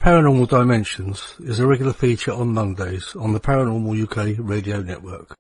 Paranormal Dimensions is a regular feature on Mondays on the Paranormal UK Radio Network.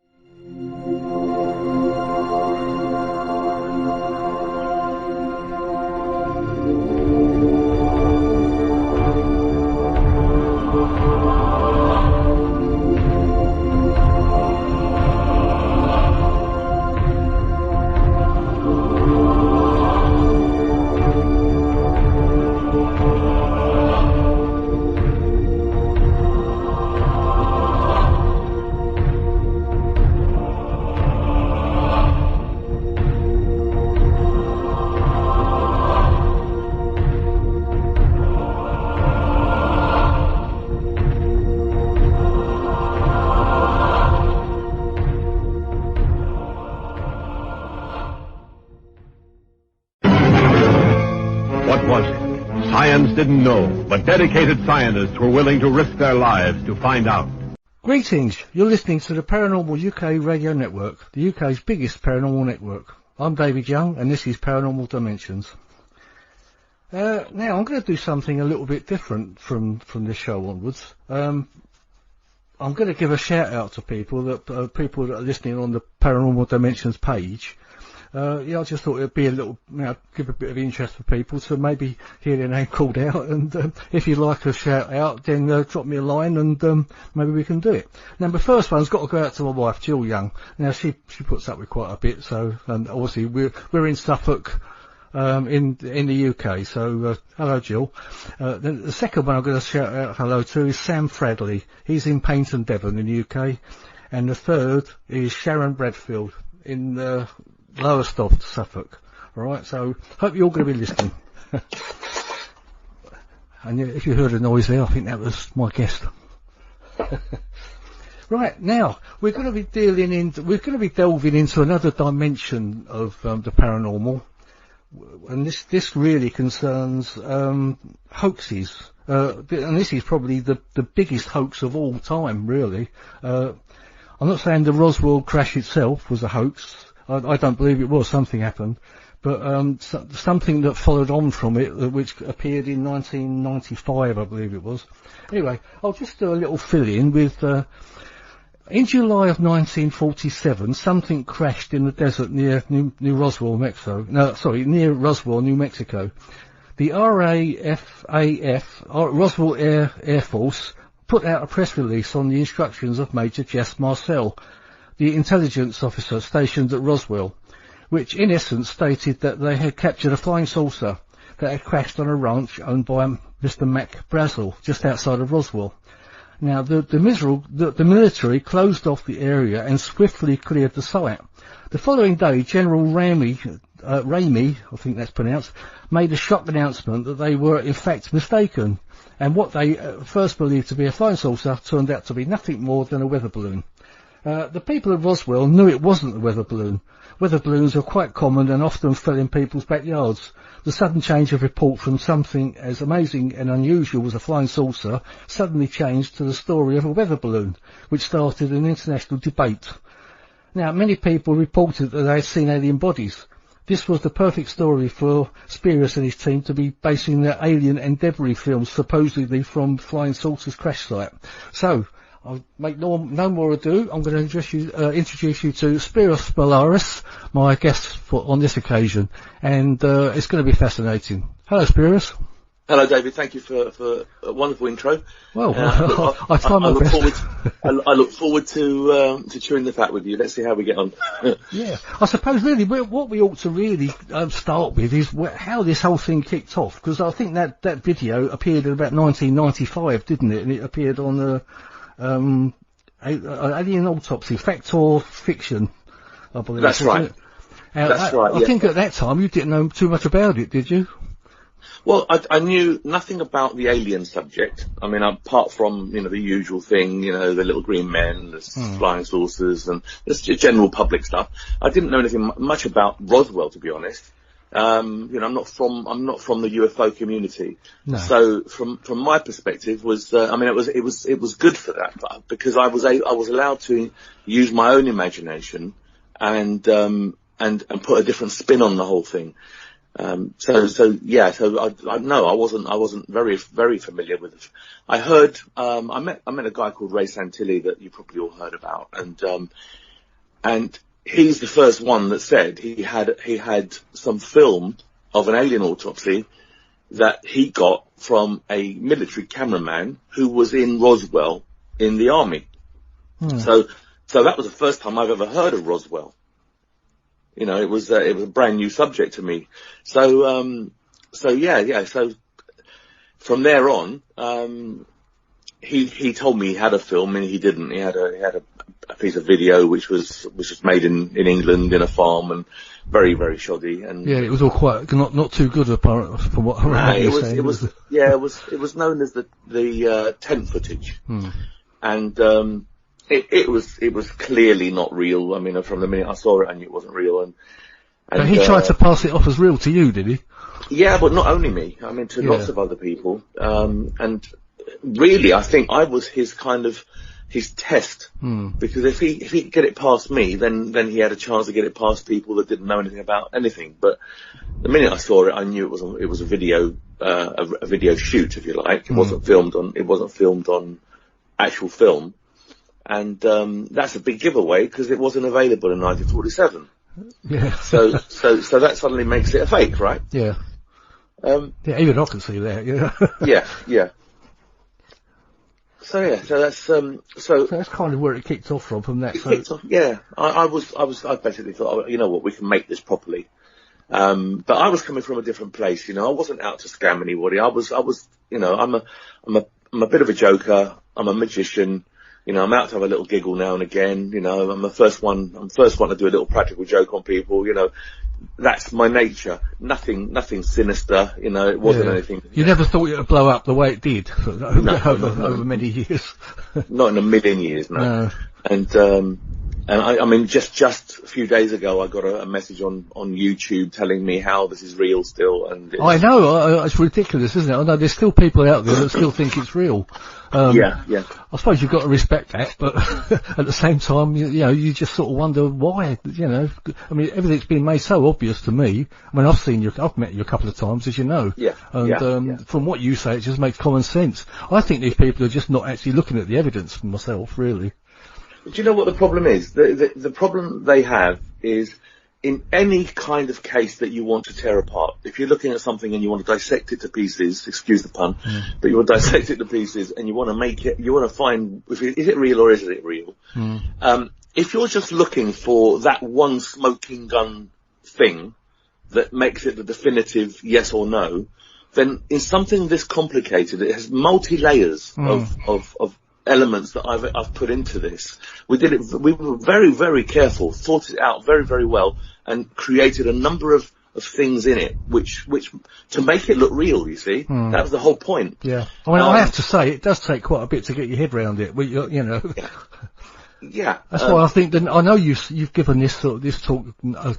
Didn't know, but dedicated scientists were willing to risk their lives to find out. Greetings, you're listening to the Paranormal UK Radio Network, the UK's biggest paranormal network. I'm David Young, and this is Paranormal Dimensions. Now, I'm going to do something a little bit different from this show onwards. I'm going to give a shout out to people that are listening on the Paranormal Dimensions page. I just thought it'd be a little, give a bit of interest for people to maybe hear their name called out, and if you'd like a shout out, then drop me a line and maybe we can do it. Now, the first one's got to go out to my wife, Jill Young. Now, she puts up with quite a bit, so obviously we're in Suffolk, in the UK. So hello, Jill. Then the second one I'm going to shout out hello to is Sam Fradley. He's in Paynton, Devon, in the UK, and the third is Sharon Bradfield in Lowestoft, Suffolk. Alright, so hope you're all going to be listening. And if you heard a noise there, I think that was my guest. Right, now, we're going to be delving into another dimension of the paranormal. And this really concerns hoaxes. And this is probably the biggest hoax of all time, really. I'm not saying the Roswell crash itself was a hoax. I don't believe it was. Something happened. But something that followed on from it, which appeared in 1995, I believe it was. Anyway, I'll just do a little fill-in with... in July of 1947, something crashed in the desert near New Roswell, near Roswell, New Mexico. The RAFAF, Roswell Air Force, put out a press release on the instructions of Major Jess Marcel, the intelligence officer stationed at Roswell, which in essence stated that they had captured a flying saucer that had crashed on a ranch owned by Mr. Mac Brazel, just outside of Roswell. Now, the military closed off the area and swiftly cleared the site. The following day, General Ramey, I think that's pronounced, made a shock announcement that they were in fact mistaken, and what they first believed to be a flying saucer turned out to be nothing more than a weather balloon. The people of Roswell knew it wasn't a weather balloon. Weather balloons are quite common and often fell in people's backyards. The sudden change of report from something as amazing and unusual as a flying saucer suddenly changed to the story of a weather balloon, which started an international debate. Now, many people reported that they had seen alien bodies. This was the perfect story for Spyros and his team to be basing their Alien and Debris films supposedly from flying saucers crash site. So, I'll make no more ado. I'm going to introduce you to Spyros Melaris, my guest on this occasion, and it's going to be fascinating. Hello, Spyros. Hello, David. Thank you for a wonderful intro. Well, I try my best. I look forward to chewing the fat with you. Let's see how we get on. Yeah, I suppose really what we ought to really start with is how this whole thing kicked off, because I think that video appeared in about 1995, didn't it? And it appeared on the Alien Autopsy, Fact or Fiction, I believe. That's right. That's right. I think at that time you didn't know too much about it, did you? Well, I knew nothing about the alien subject. I mean, apart from, the usual thing, the little green men, the flying saucers, and just general public stuff. I didn't know anything much about Roswell, to be honest. I'm not from the UFO community. No. So from my perspective it was good for that, because I was allowed to use my own imagination and put a different spin on the whole thing. So I wasn't very familiar with it. I heard, I met a guy called Ray Santilli that you probably all heard about, and he's the first one that said he had some film of an alien autopsy that he got from a military cameraman who was in Roswell in the army. So that was the first time I've ever heard of Roswell. You know, it was a brand new subject to me. So from there on, he told me he had a film, and he didn't. He had a piece of video which was made in England in a farm, and very, very shoddy. And yeah, it was all quite not too good, apparently, from what I remember saying. It was known as the tent footage, and it was clearly not real. I mean, from the minute I saw it, I knew it wasn't real. And he tried to pass it off as real to you, did he? Yeah, but not only me. I mean, to lots of other people. And really, I think I was his test, because if he could get it past me, then he had a chance to get it past people that didn't know anything about anything. But the minute I saw it, I knew it was a video, a video shoot, if you like. It wasn't filmed on actual film. And that's a big giveaway, because it wasn't available in 1947. Yeah. So that suddenly makes it a fake, right? Yeah. Even I can see that. Yeah. Yeah. So that's kind of where it kicked off from that. Yeah. I basically thought, you know what, we can make this properly. But I was coming from a different place, you know. I wasn't out to scam anybody. I was, you know, I'm a bit of a joker. I'm a magician. You know, I'm out to have a little giggle now and again. You know, I'm the first one to do a little practical joke on people. You know, that's my nature. Nothing sinister. You know, it wasn't anything. You never thought it would blow up the way it did over many years. Not in a million years, no. And I mean, just a few days ago, I got a message on YouTube telling me how this is real still. And I know, it's ridiculous, isn't it? I know there's still people out there that still think it's real. Yeah. I suppose you've got to respect that, but at the same time, you know, you just sort of wonder why, you know. I mean, everything's been made so obvious to me. I mean, I've met you a couple of times, as you know. Yeah. And from what you say, it just makes common sense. I think these people are just not actually looking at the evidence for myself, really. Do you know what the problem is? The problem they have is, in any kind of case that you want to tear apart, if you're looking at something and you want to dissect it to pieces, excuse the pun, but you want to dissect it to pieces and you want to find, is it real or isn't it real? If you're just looking for that one smoking gun thing that makes it the definitive yes or no, then in something this complicated, it has multi-layers of elements that I've put into this. We were very, very careful, thought it out very, very well, and created a number of things in it, which to make it look real, you see. That was the whole point. Yeah. I mean, I have to say, it does take quite a bit to get your head around it, you know. Yeah. That's why I think that, I know you've given this talk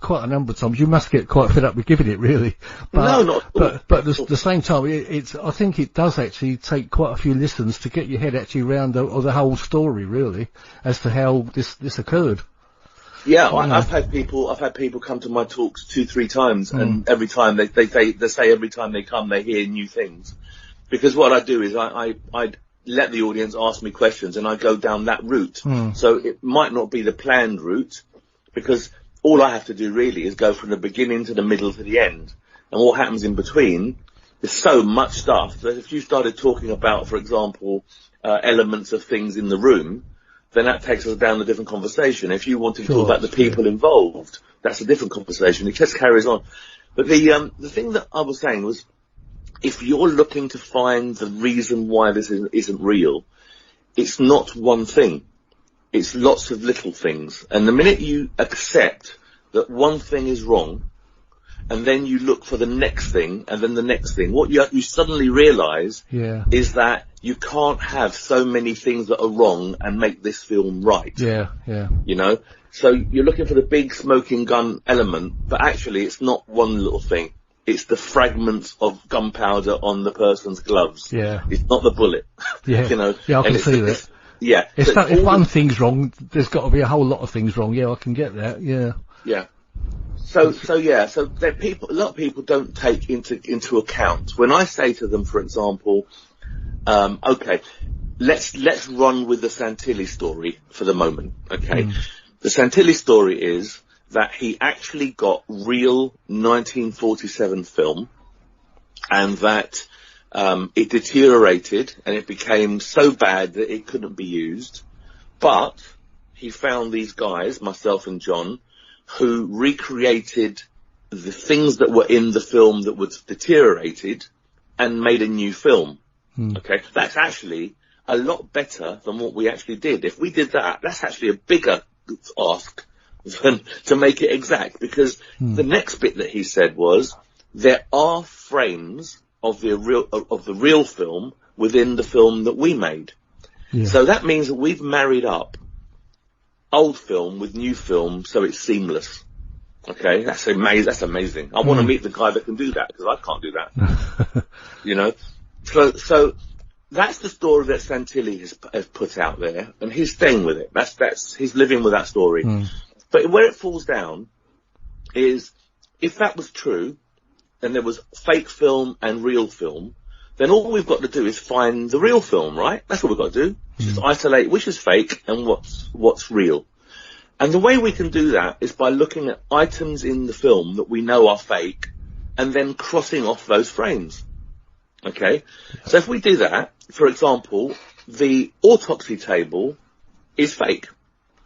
quite a number of times. You must get quite fed up with giving it, really. But, no, not. But at the same time, I think it does actually take quite a few listens to get your head actually around the whole story, really, as to how this occurred. Yeah, I've had people come to my talks 2-3 times, and every time they say every time they come they hear new things, because what I do is I let the audience ask me questions and I go down that route. So it might not be the planned route, because all I have to do really is go from the beginning to the middle to the end, and what happens in between is so much stuff that if you started talking about, for example, elements of things in the room, then that takes us down a different conversation. If you wanted to talk about the people involved, that's a different conversation. It just carries on. But the thing that I was saying was, if you're looking to find the reason why this isn't real, it's not one thing. It's lots of little things. And the minute you accept that one thing is wrong, and then you look for the next thing, and then the next thing, what you suddenly realise is that you can't have so many things that are wrong and make this film right. Yeah. You know? So you're looking for the big smoking gun element, but actually it's not one little thing. It's the fragments of gunpowder on the person's gloves. Yeah. It's not the bullet. Yeah. You know? Yeah, I can see that. Yeah. If one thing's wrong, there's got to be a whole lot of things wrong. Yeah, I can get that. Yeah. Yeah. So a lot of people don't take into account when I say to them, for example, okay, let's run with the Santilli story for the moment. Okay, the Santilli story is that he actually got real 1947 film, and that it deteriorated and it became so bad that it couldn't be used. But he found these guys, myself and John, who recreated the things that were in the film that was deteriorated and made a new film. Okay, that's actually a lot better than what we actually did. If we did that, that's actually a bigger ask than to make it exact, because the next bit that he said was there are frames of the real film within the film that we made. Yeah. So that means that we've married up old film with new film, so it's seamless. Okay, that's amazing. That's amazing. I want to meet the guy that can do that, because I can't do that. You know, so that's the story that Santilli has put out there, and he's staying with it. That's he's living with that story. But where it falls down is, if that was true, and there was fake film and real film, then all we've got to do is find the real film, right? That's what we've got to do. Just isolate which is fake and what's real. And the way we can do that is by looking at items in the film that we know are fake, and then crossing off those frames. Okay? So if we do that, for example, the autopsy table is fake.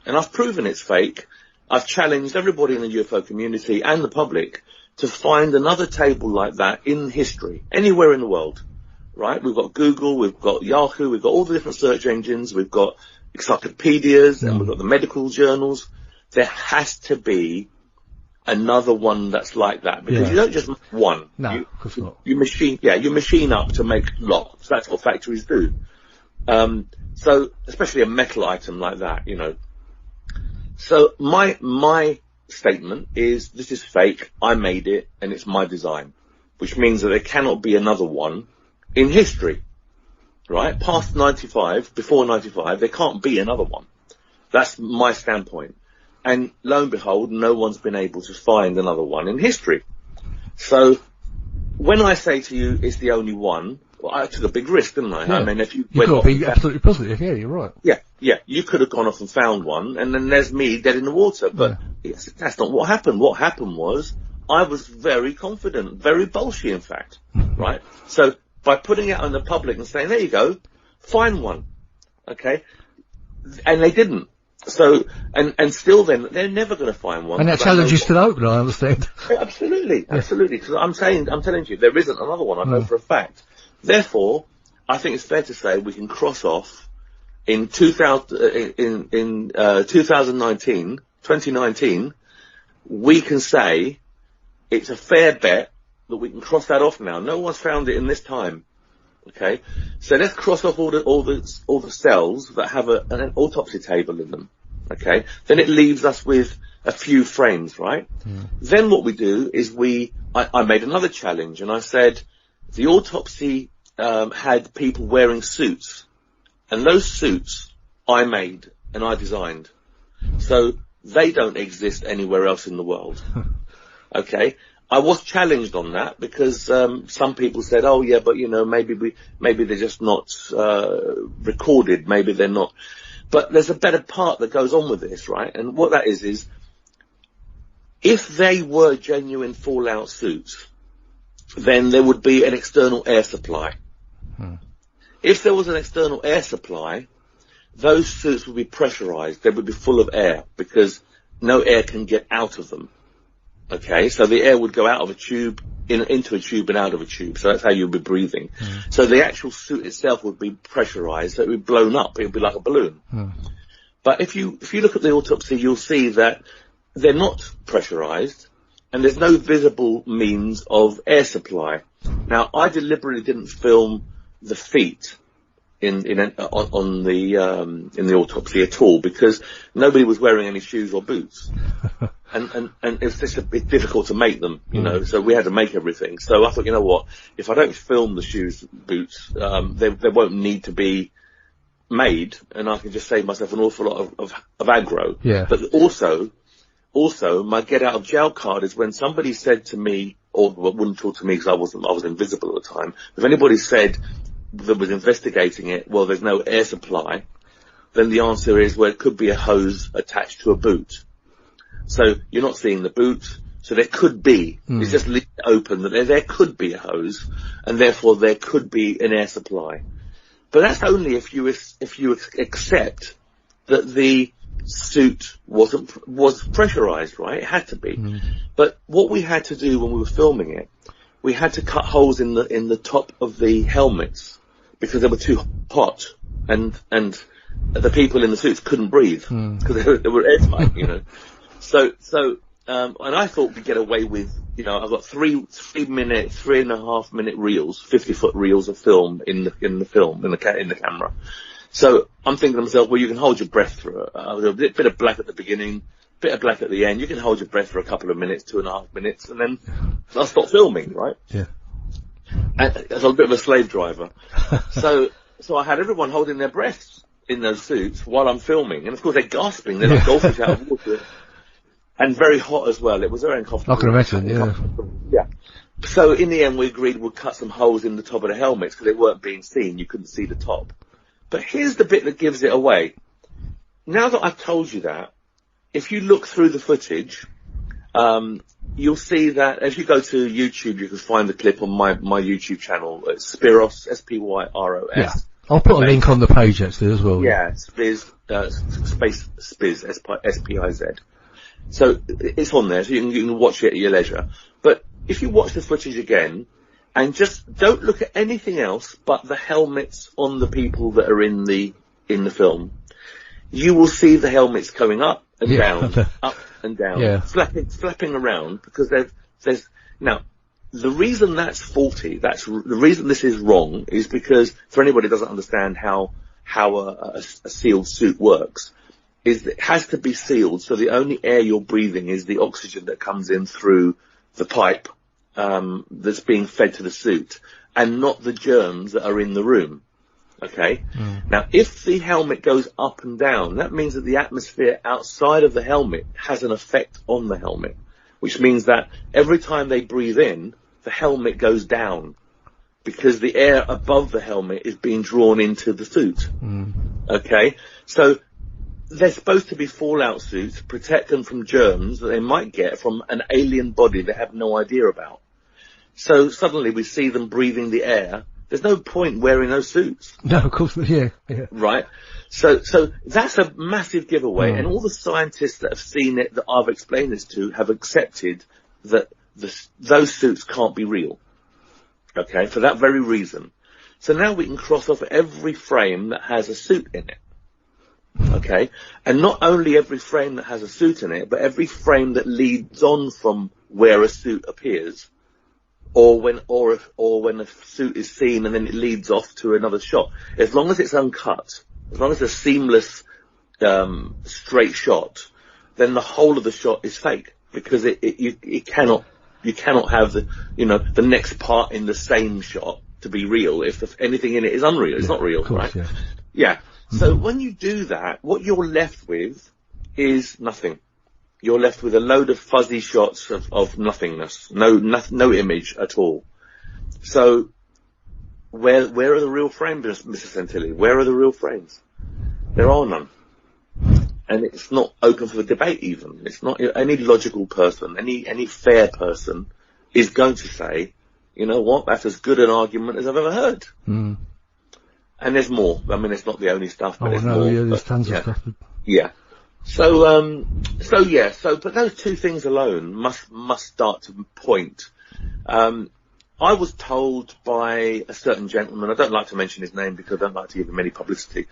And I've proven it's fake. I've challenged everybody in the UFO community and the public to find another table like that in history, anywhere in the world. Right? We've got Google, we've got Yahoo, we've got all the different search engines, we've got encyclopedias, and we've got the medical journals. There has to be another one that's like that, because you don't just make one. No, of course not. You machine up to make lots. That's what factories do. So, especially a metal item like that, you know. So my statement is, this is fake, I made it, and it's my design, which means that there cannot be another one in history, right? Past 95, before 95, there can't be another one. That's my standpoint. And lo and behold, no one's been able to find another one in history. So when I say to you it's the only one, well, I took a big risk, didn't I? Yeah. I mean, if you've got to be absolutely positive. Yeah, you're right. Yeah, you could have gone off and found one, and then there's me dead in the water. But that's not what happened. What happened was, I was very confident, very bolshy, in fact, right? So by putting it on the public and saying, there you go, find one, okay? And they didn't. So, and still then, they're never going to find one. And that challenge is still open, I understand. Absolutely, absolutely. Because I'm telling you, there isn't another one, I know for a fact. Therefore, I think it's fair to say we can cross off in 2019, we can say it's a fair bet that we can cross that off now. No one's found it in this time. Okay, so let's cross off all the cells that have an autopsy table in them. Okay, then it leaves us with a few frames, right? Then what we do is I made another challenge, and I said the autopsy had people wearing suits, and those suits I made and I designed, so they don't exist anywhere else in the world. Okay. I was challenged on that because some people said, "Oh yeah, but you know, maybe they're just not recorded. Maybe they're not." But there's a better part that goes on with this, right? And what that is if they were genuine fallout suits, then there would be an external air supply. If there was an external air supply, those suits would be pressurized. They would be full of air because no air can get out of them. Okay, so the air would go out of a tube, into a tube and out of a tube. So that's how you'd be breathing. So the actual suit itself would be pressurized, so it would be blown up. It would be like a balloon. But if you look at the autopsy, you'll see that they're not pressurized, and there's no visible means of air supply. Now, I deliberately didn't film the feet in the autopsy at all, because nobody was wearing any shoes or boots. And it's just a bit difficult to make them, you know, so we had to make everything. So I thought, you know what, if I don't film the shoes, boots, they won't need to be made, and I can just save myself an awful lot of aggro. Yeah. But also, also, my get out of jail card is when somebody said to me, or wouldn't talk to me because I was invisible at the time. If anybody said that was investigating it, well, there's no air supply, then the answer is, well, it could be a hose attached to a boot. So you're not seeing the boot, so there could be, it's just leave it open, that there could be a hose, and therefore there could be an air supply. But that's only if you accept that the suit was pressurized, right? It had to be. But what we had to do when we were filming it, we had to cut holes in the top of the helmets because they were too hot, and the people in the suits couldn't breathe because they were airtight, you know. So and I thought we'd get away with, you know, I've got 3.5 minute reels, 50-foot reels of film in the camera. So I'm thinking to myself, well, you can hold your breath for a bit of black at the beginning, bit of black at the end. You can hold your breath for a couple of minutes, 2.5 minutes, and then I'll stop filming, right? Yeah. And I'm a bit of a slave driver. So I had everyone holding their breaths in those suits while I'm filming. And of course they're gasping. They're like goldfish out of water. And very hot as well. It was very uncomfortable. I can imagine, yeah. Yeah. So in the end we agreed we'd cut some holes in the top of the helmets because they weren't being seen. You couldn't see the top. But here's the bit that gives it away. Now that I've told you that, if you look through the footage, you'll see that if you go to YouTube, you can find the clip on my YouTube channel. It's Spyros, Spyros. Yeah. I'll put a link on the page actually as well. Yeah, Spiz, Spiz, S-P-I-Z. So it's on there, so you can watch it at your leisure. But if you watch the footage again, and just don't look at anything else but the helmets on the people that are in the film, you will see the helmets going up and down, up and down, flapping around, because there's now, the reason that's faulty, the reason this is wrong, is because, for anybody who doesn't understand how a sealed suit works, is that it has to be sealed, so the only air you're breathing is the oxygen that comes in through the pipe that's being fed to the suit, and not the germs that are in the room. Okay? Now, if the helmet goes up and down, that means that the atmosphere outside of the helmet has an effect on the helmet, which means that every time they breathe in, the helmet goes down, because the air above the helmet is being drawn into the suit. Okay? So they're supposed to be fallout suits, protect them from germs that they might get from an alien body they have no idea about. So suddenly we see them breathing the air. There's no point wearing those suits. No, of course, yeah. Right? So that's a massive giveaway, and all the scientists that have seen it, that I've explained this to, have accepted that those suits can't be real. Okay? For that very reason. So now we can cross off every frame that has a suit in it. Okay? And not only every frame that has a suit in it, but every frame that leads on from where a suit appears, or when a suit is seen and then it leads off to another shot. As long as it's uncut, as long as it's a seamless, straight shot, then the whole of the shot is fake, because you cannot have the next part in the same shot to be real if anything in it is unreal. It's not real, course, right? Yeah. So when you do that, what you're left with is nothing. You're left with a load of fuzzy shots of nothingness, no image at all. So where are the real frames, Mr. Santilli? Where are the real frames? There are none. And it's not open for debate even. It's not, any logical person, any fair person is going to say, you know what, that's as good an argument as I've ever heard. And there's more. I mean, it's not the only stuff, but there's more. Yeah, there's tons of stuff. Yeah. But those two things alone must start to point. I was told by a certain gentleman, I don't like to mention his name because I don't like to give him any publicity.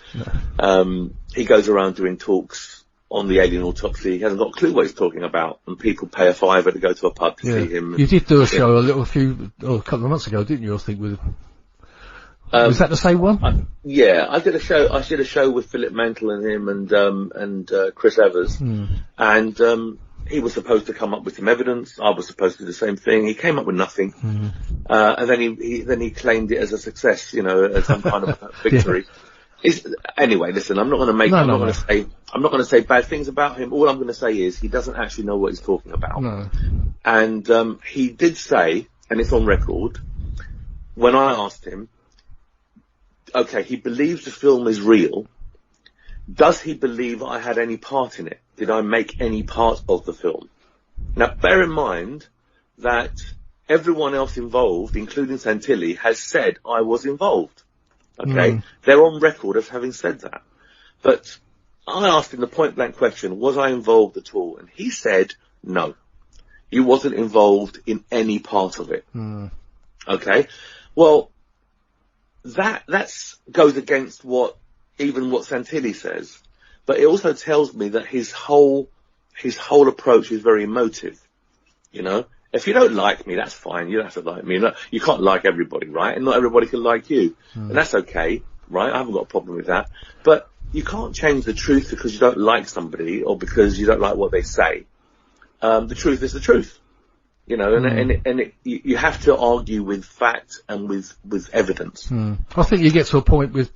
He goes around doing talks on the alien autopsy. He hasn't got a clue what he's talking about, and people pay a $5 to go to a pub to see him. You did do a show a couple of months ago, didn't you? I think with. Was that the same one? I did a show. I did a show with Philip Mantle and him and Chris Evers, and he was supposed to come up with some evidence. I was supposed to do the same thing. He came up with nothing, and then he claimed it as a success, as some kind of victory. Anyway, listen, I'm not going to make. I'm not going to say I'm not going to say bad things about him. All I'm going to say is he doesn't actually know what he's talking about. No. And he did say, and it's on record, when I asked him, okay, he believes the film is real. Does he believe I had any part in it? Did I make any part of the film? Now, bear in mind that everyone else involved, including Santilli, has said I was involved. Okay? They're on record as having said that. But I asked him the point-blank question, was I involved at all? And he said, no. You wasn't involved in any part of it. Okay? Well, that goes against what Santilli says. But it also tells me that his whole approach is very emotive. You know? If you don't like me, that's fine. You don't have to like me. You can't like everybody, right? And not everybody can like you. And that's okay, right? I haven't got a problem with that. But you can't change the truth because you don't like somebody or because you don't like what they say. The truth is the truth, you know, you have to argue with fact and with evidence. I think you get to a point with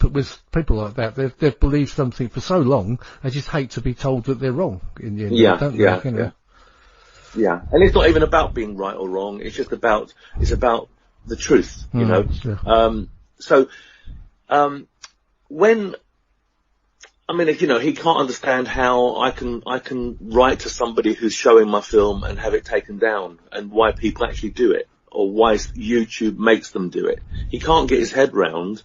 people like that. They've believed something for so long, they just hate to be told that they're wrong in the end. Don't they? You know? Yeah. And it's not even about being right or wrong. It's just about the truth, you know. Sure. When, I mean, you know, he can't understand how I can write to somebody who's showing my film and have it taken down, and why people actually do it, or why YouTube makes them do it. He can't get his head round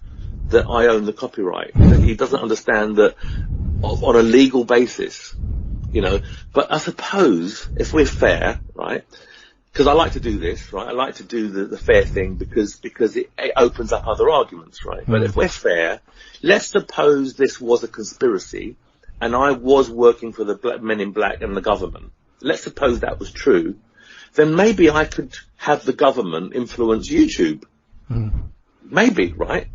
that I own the copyright. He doesn't understand that on a legal basis, you know. But I suppose if we're fair, right? Because I like to do this, right? I like to do the fair thing because it opens up other arguments, right? But if we're fair, let's suppose this was a conspiracy and I was working for the Men in Black and the government. Let's suppose that was true. Then maybe I could have the government influence YouTube. Maybe, right?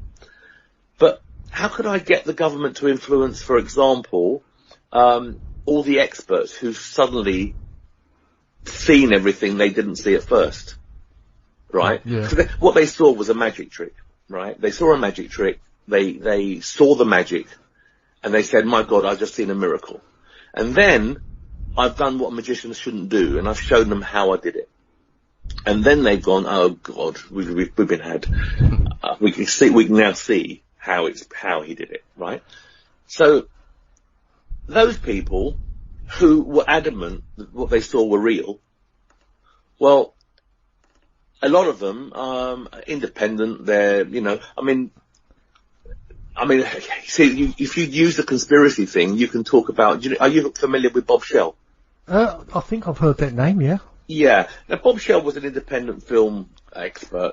But how could I get the government to influence, for example, all the experts who've suddenly seen everything they didn't see at first, right? Yeah. So what they saw was a magic trick, right? They saw a magic trick, they saw the magic, and they said, my God, I've just seen a miracle. And then I've done what magicians shouldn't do, and I've shown them how I did it. And then they've gone, oh God, we've been had. We can now see how he did it, right? So those people who were adamant that what they saw were real, well, a lot of them are independent. They're, you know, I mean, see, if you use the conspiracy thing, you can talk about, are you familiar with Bob Shell? I think I've heard that name, yeah. Yeah. Now, Bob Shell was an independent film expert,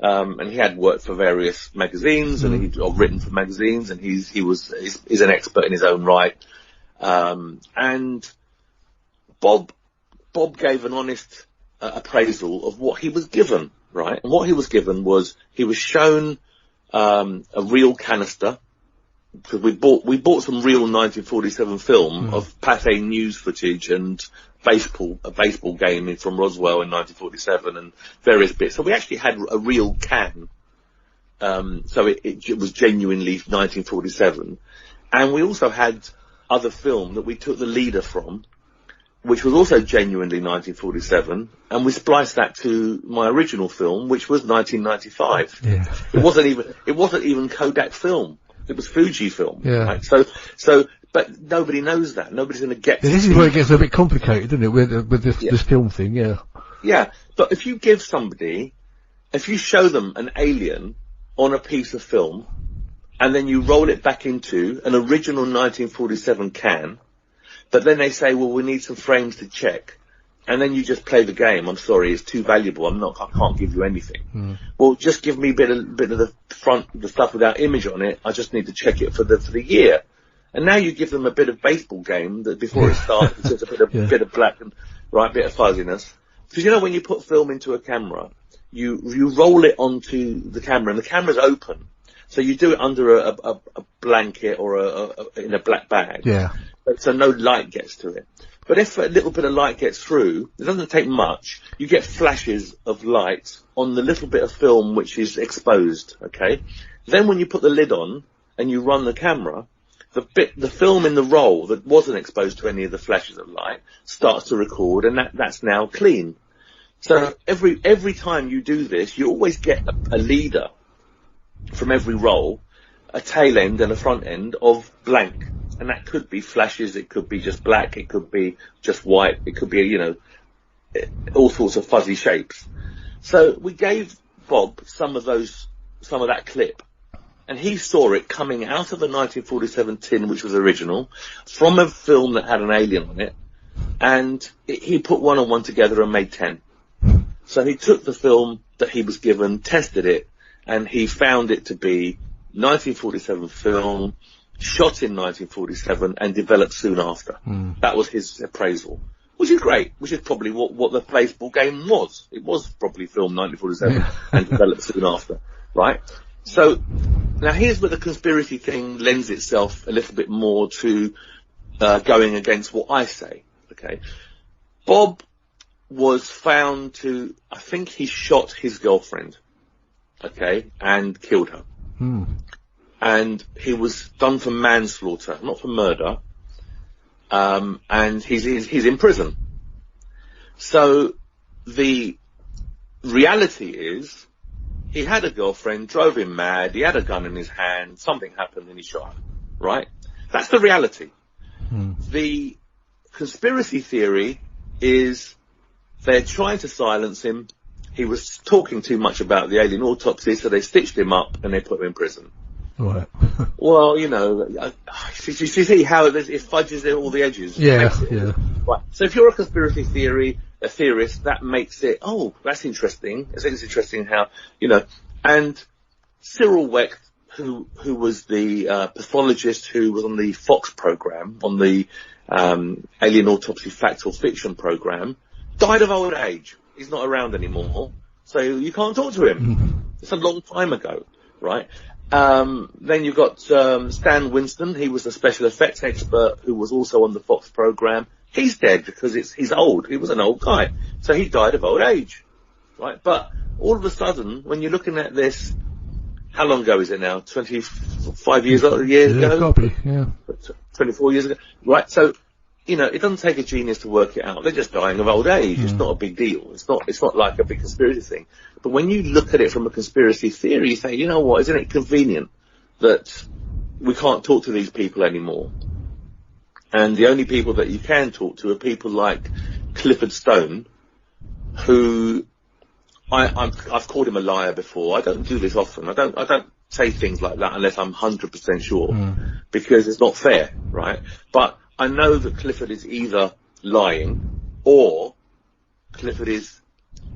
and he had worked for various magazines, and he'd written for magazines, and he's an expert in his own right. And Bob gave an honest appraisal of what he was given, right? And what he was given was he was shown a real canister, because we bought some real 1947 film of Pathé news footage and a baseball game from Roswell in 1947 and various bits. So we actually had a real can. So it was genuinely 1947. And we also had other film that we took the leader from, which was also genuinely 1947, and we spliced that to my original film, which was 1995. Yeah. It wasn't even Kodak film. It was Fuji film. Yeah. Right? So, but nobody knows that. Nobody's going to get. This is where it gets a bit complicated, isn't it? With this film thing, yeah. Yeah, but if you show them an alien on a piece of film, and then you roll it back into an original 1947 can, but then they say, well, we need some frames to check, and then you just play the game. I'm sorry, it's too valuable. I can't give you anything. Well, just give me a bit of the front, the stuff without image on it. I just need to check it for the year. And now you give them a bit of baseball game that before it starts, it's just a bit of black and bit of fuzziness. Because you know, when you put film into a camera, you roll it onto the camera, and the camera's open. So you do it under a blanket or in a black bag. Yeah. So no light gets to it. But if a little bit of light gets through, it doesn't take much. You get flashes of light on the little bit of film which is exposed, okay? Then when you put the lid on and you run the camera, the film in the roll that wasn't exposed to any of the flashes of light starts to record, and that's now clean. So every time you do this, you always get a leader from every roll, a tail end and a front end of blank. And that could be flashes, it could be just black, it could be just white, it could be, you know, all sorts of fuzzy shapes. So we gave Bob some of that clip, and he saw it coming out of a 1947 tin, which was original, from a film that had an alien on it, and he put one and one together and made 10. So he took the film that he was given, tested it, and he found it to be 1947 film, shot in 1947 and developed soon after. That was his appraisal, which is great, which is probably what the baseball game was. It was probably filmed 1947 and developed soon after, right? So now here's where the conspiracy thing lends itself a little bit more to going against what I say, okay? Bob was found to, I think he shot his girlfriend, okay, and killed her. And he was done for manslaughter, not for murder. And he's in prison. So the reality is, he had a girlfriend, drove him mad, he had a gun in his hand, something happened and he shot her, right? That's the reality. The conspiracy theory is they're trying to silence him. He was talking too much about the alien autopsy, so they stitched him up and they put him in prison. Right. Well, you know, you see how it fudges all the edges. Yeah. Right. So if you're a conspiracy theorist, that makes it, oh, that's interesting. It's interesting how, you know, and Cyril Wecht, who was the pathologist who was on the Fox program, on the Alien Autopsy Fact or Fiction program, died of old age. He's not around anymore, so you can't talk to him. It's a long time ago, right? Then you've got Stan Winston. He was a special effects expert who was also on the Fox program. He's dead because he's old. He was an old guy, so he died of old age, right? But all of a sudden, when you're looking at this, how long ago is it now? 25 years ago? Probably, yeah. 24 years ago, right? So, you know, it doesn't take a genius to work it out. They're just dying of old age. It's not a big deal. It's not like a big conspiracy thing. But when you look at it from a conspiracy theory, you say, you know what, isn't it convenient that we can't talk to these people anymore? And the only people that you can talk to are people like Clifford Stone, who I've called him a liar before. I don't do this often. I don't say things like that unless I'm 100% sure, because it's not fair, right? But I know that Clifford is either lying or Clifford is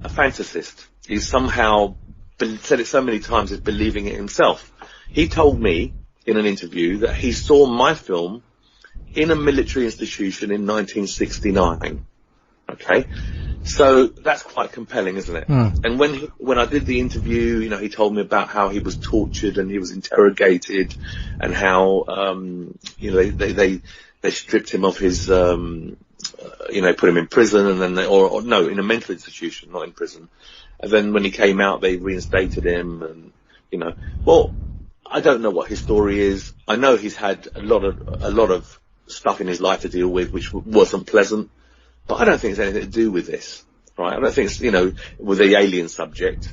a fantasist. He's somehow said it so many times as believing it himself. He told me in an interview that he saw my film in a military institution in 1969. Okay? So that's quite compelling, isn't it? And when I did the interview, you know, he told me about how he was tortured and he was interrogated and how, you know, they stripped him of his, you know, put him in prison and then no, in a mental institution, not in prison. And then when he came out, they reinstated him and, you know, well, I don't know what his story is. I know he's had a lot of stuff in his life to deal with, which wasn't pleasant, but I don't think it's anything to do with this, right? I don't think it's, you know, with the alien subject,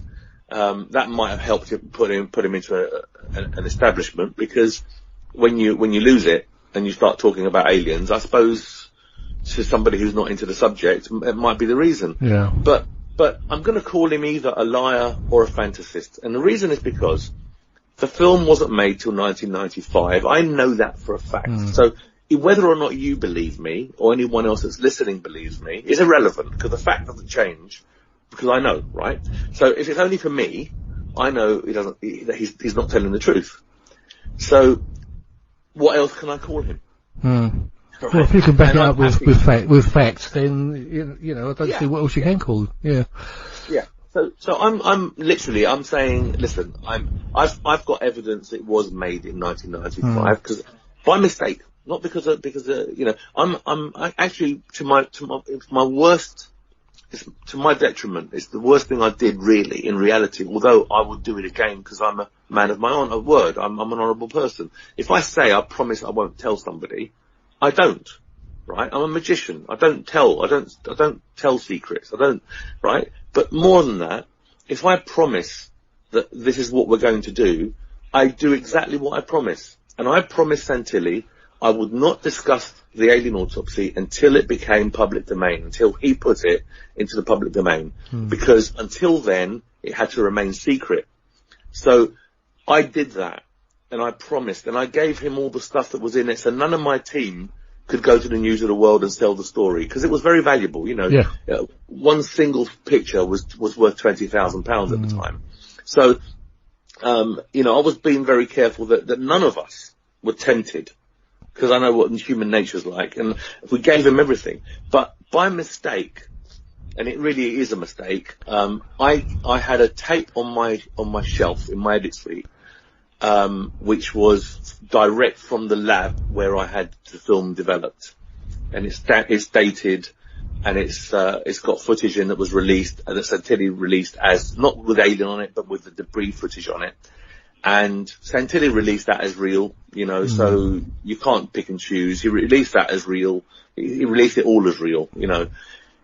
that might have helped to put him into an establishment, because when you lose it and you start talking about aliens, I suppose to somebody who's not into the subject, it might be the reason. Yeah. But I'm going to call him either a liar or a fantasist. And the reason is because the film wasn't made till 1995. I know that for a fact. So whether or not you believe me or anyone else that's listening believes me is irrelevant, because the fact doesn't change, because I know, right? So if it's only for me, I know he's not telling the truth. So what else can I call him? Right. Well, if you can back it up with facts, then you know I don't see what else you can call. Yeah. So I'm saying, listen, I've got evidence it was made in 1995 because by mistake, not because you know, I'm actually to my worst it's to my detriment. It's the worst thing I did, really, in reality, although I would do it again because I'm a man of my own word. I'm an honourable person. If I say I promise I won't tell somebody, I don't, right? I'm a magician. I don't tell secrets. Right? But more than that, if I promise that this is what we're going to do, I do exactly what I promise. And I promised Santilli I would not discuss the alien autopsy until it became public domain, until he put it into the public domain, because until then it had to remain secret. So I did that, and I promised, and I gave him all the stuff that was in it, so none of my team could go to the News of the World and sell the story, because it was very valuable, you know. Yeah. One single picture was worth £20,000 at the time. So, you know, I was being very careful that none of us were tempted, because I know what human nature's like, and we gave him everything. But by mistake, and it really is a mistake, I had a tape on my shelf in my edit suite, which was direct from the lab where I had the film developed, and it's dated, and it's got footage in that was released, and that Santilli released as not with alien on it, but with the debris footage on it. And Santilli released that as real, you know, so you can't pick and choose. He released that as real. He released it all as real, you know.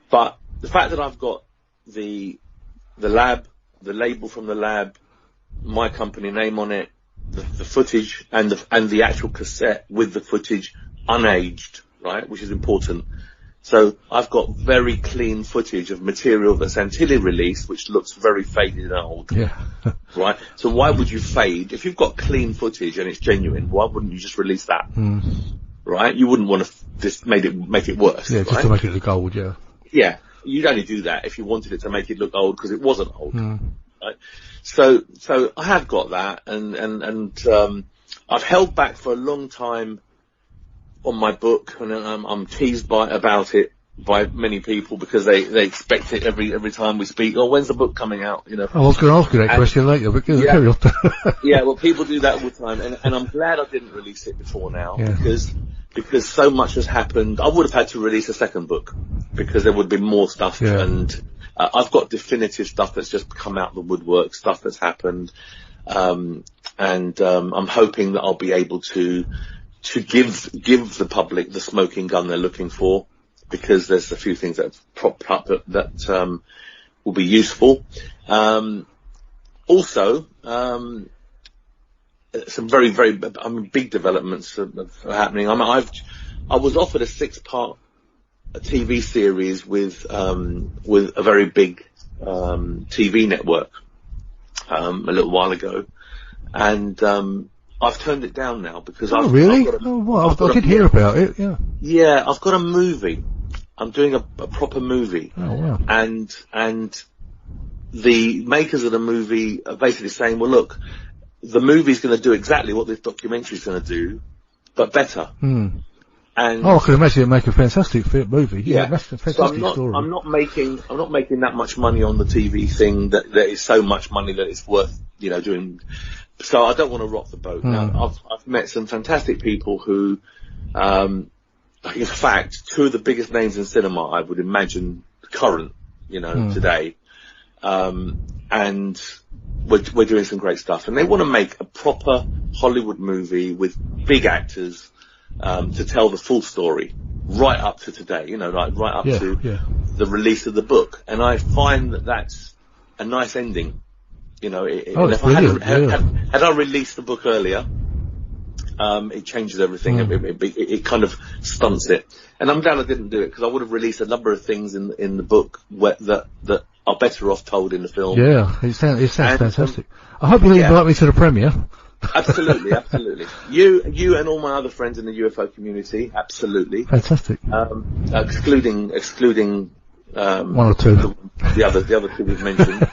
But the fact that I've got the lab, the label from the lab, my company name on it, the footage, and the actual cassette with the footage unaged, right, which is important. So I've got very clean footage of material that Santilli released, which looks very faded and old. Yeah. Right? So why would you fade? If you've got clean footage and it's genuine, why wouldn't you just release that? Right? You wouldn't want to just make it worse. Yeah, just to make it look old, yeah. Yeah. You'd only do that if you wanted it to make it look old because it wasn't old. Right? So I have got that, and I've held back for a long time on my book, and I'm teased about it by many people because they expect it every time we speak. Oh, when's the book coming out? You know. I was going to ask you that question later, but carry on. Yeah, well, people do that all the time, and I'm glad I didn't release it before now, because so much has happened. I would have had to release a second book because there would be more stuff, and I've got definitive stuff that's just come out of the woodwork, stuff that's happened, and I'm hoping that I'll be able to give the public the smoking gun they're looking for, because there's a few things that have propped up that will be useful. Also, some very, very, big developments are happening. I was offered a 6-part TV series with a very big TV network a little while ago, and I've turned it down now because I did hear about it. Yeah, I've got a movie. I'm doing a proper movie. Oh wow! And the makers of the movie are basically saying, well, look, the movie's going to do exactly what this documentary's going to do, but better. And I can imagine it make a fantastic movie. Yeah, that's a fantastic story. I'm not making that much money on the TV thing that is so much money that it's worth, you know, doing. So I don't want to rock the boat. Now, I've met some fantastic people who, in fact, two of the biggest names in cinema, I would imagine, current, you know, today. And we're doing some great stuff. And they want to make a proper Hollywood movie with big actors, to tell the full story right up to today, you know, like right up to the release of the book. And I find that that's a nice ending. You know, if had I released the book earlier, it changes everything. It kind of stunts it. And I'm glad I didn't do it, because I would have released a number of things in the book that are better off told in the film. Yeah, it sounds fantastic. I hope you'll invite me to the premiere. Absolutely. You and all my other friends in the UFO community, absolutely. Fantastic. Excluding one or two. The other two we've mentioned.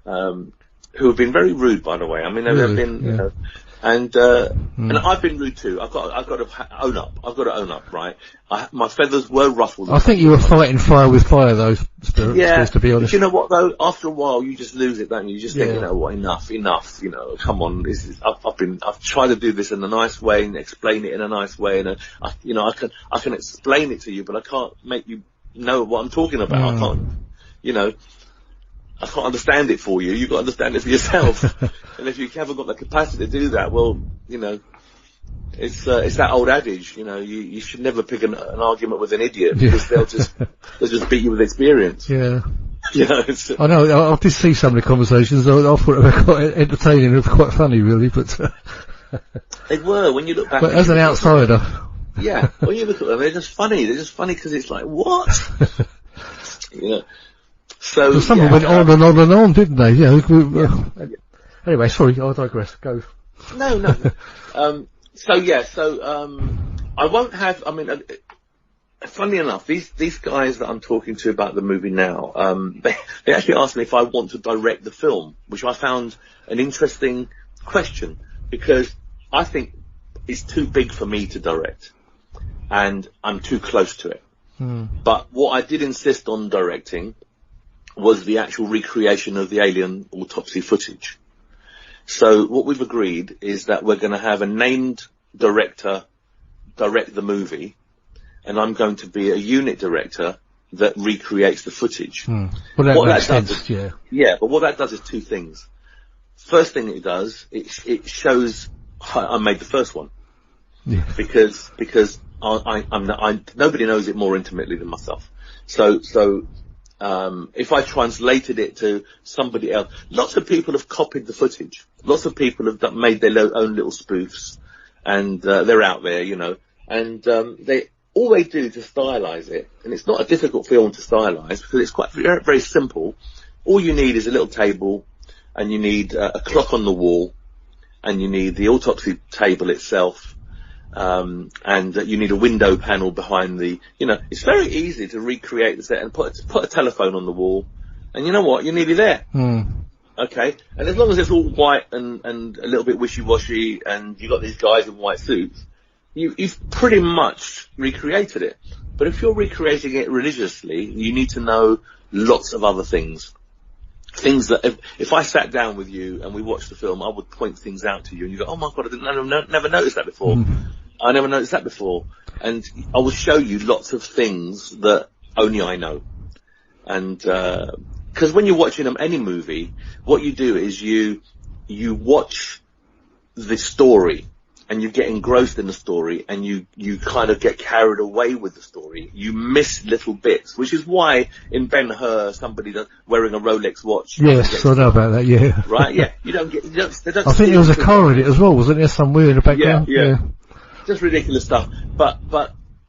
Who have been very rude, by the way. I mean, they've been, you know, and I've been rude too. I've got to own up, right? My feathers were ruffled. I think you were fighting fire with fire, though, Spyros, to be honest. But you know what, though? After a while, you just lose it, don't you? You just think, you know what, enough, you know, come on. I've tried to do this in a nice way and explain it in a nice way, and I can explain it to you, but I can't make you know what I'm talking about. I can't, I can't understand it for you. You've got to understand it for yourself. And if you haven't got the capacity to do that, well, it's that old adage, you should never pick an argument with an idiot, because they'll just beat you with experience. Yeah. I know, I did see some of the conversations. I thought they were quite entertaining. It was quite funny, really, but they were, when you look back. But as an outsider. Yeah, when you look at them, they're just funny. They're just funny because it's like, what? So some of them went on and on and on, didn't they? Anyway, sorry, I digress. Go. No. I won't have. I mean, funnily enough, these guys that I'm talking to about the movie now, they actually asked me if I want to direct the film, which I found an interesting question, because I think it's too big for me to direct, and I'm too close to it. But what I did insist on directing was the actual recreation of the alien autopsy footage. So what we've agreed is that we're going to have a named director direct the movie, and I'm going to be a unit director that recreates the footage. Well, that makes sense, yeah, but what that does is two things. First thing it does, it shows I made the first one. Yeah. Because nobody knows it more intimately than myself. So if I translated it to somebody else, lots of people have copied the footage. Lots of people have made their own little spoofs, and they're out there, and all they do to stylize it, and it's not a difficult film to stylize because it's quite very, very simple. All you need is a little table, and you need a clock on the wall, and you need the autopsy table itself, and you need a window panel behind the, it's very easy to recreate the set and put a telephone on the wall, and you know what, you're nearly there. Okay, and as long as it's all white and a little bit wishy-washy, and you've got these guys in white suits, you've pretty much recreated it. But if you're recreating it religiously, you need to know lots of other things. Things that, if I sat down with you and we watched the film, I would point things out to you, and you go, oh my God, I never noticed that before. I never noticed that before. And I will show you lots of things that only I know. And, because when you're watching any movie, what you do is you watch the story, and you get engrossed in the story, and you kind of get carried away with the story. You miss little bits, which is why in Ben-Hur, somebody wearing a Rolex watch. Yes, I know about that, yeah. Right, yeah. They don't I think there was a car in it as well, wasn't there, somewhere in the background? Yeah. Just ridiculous stuff. But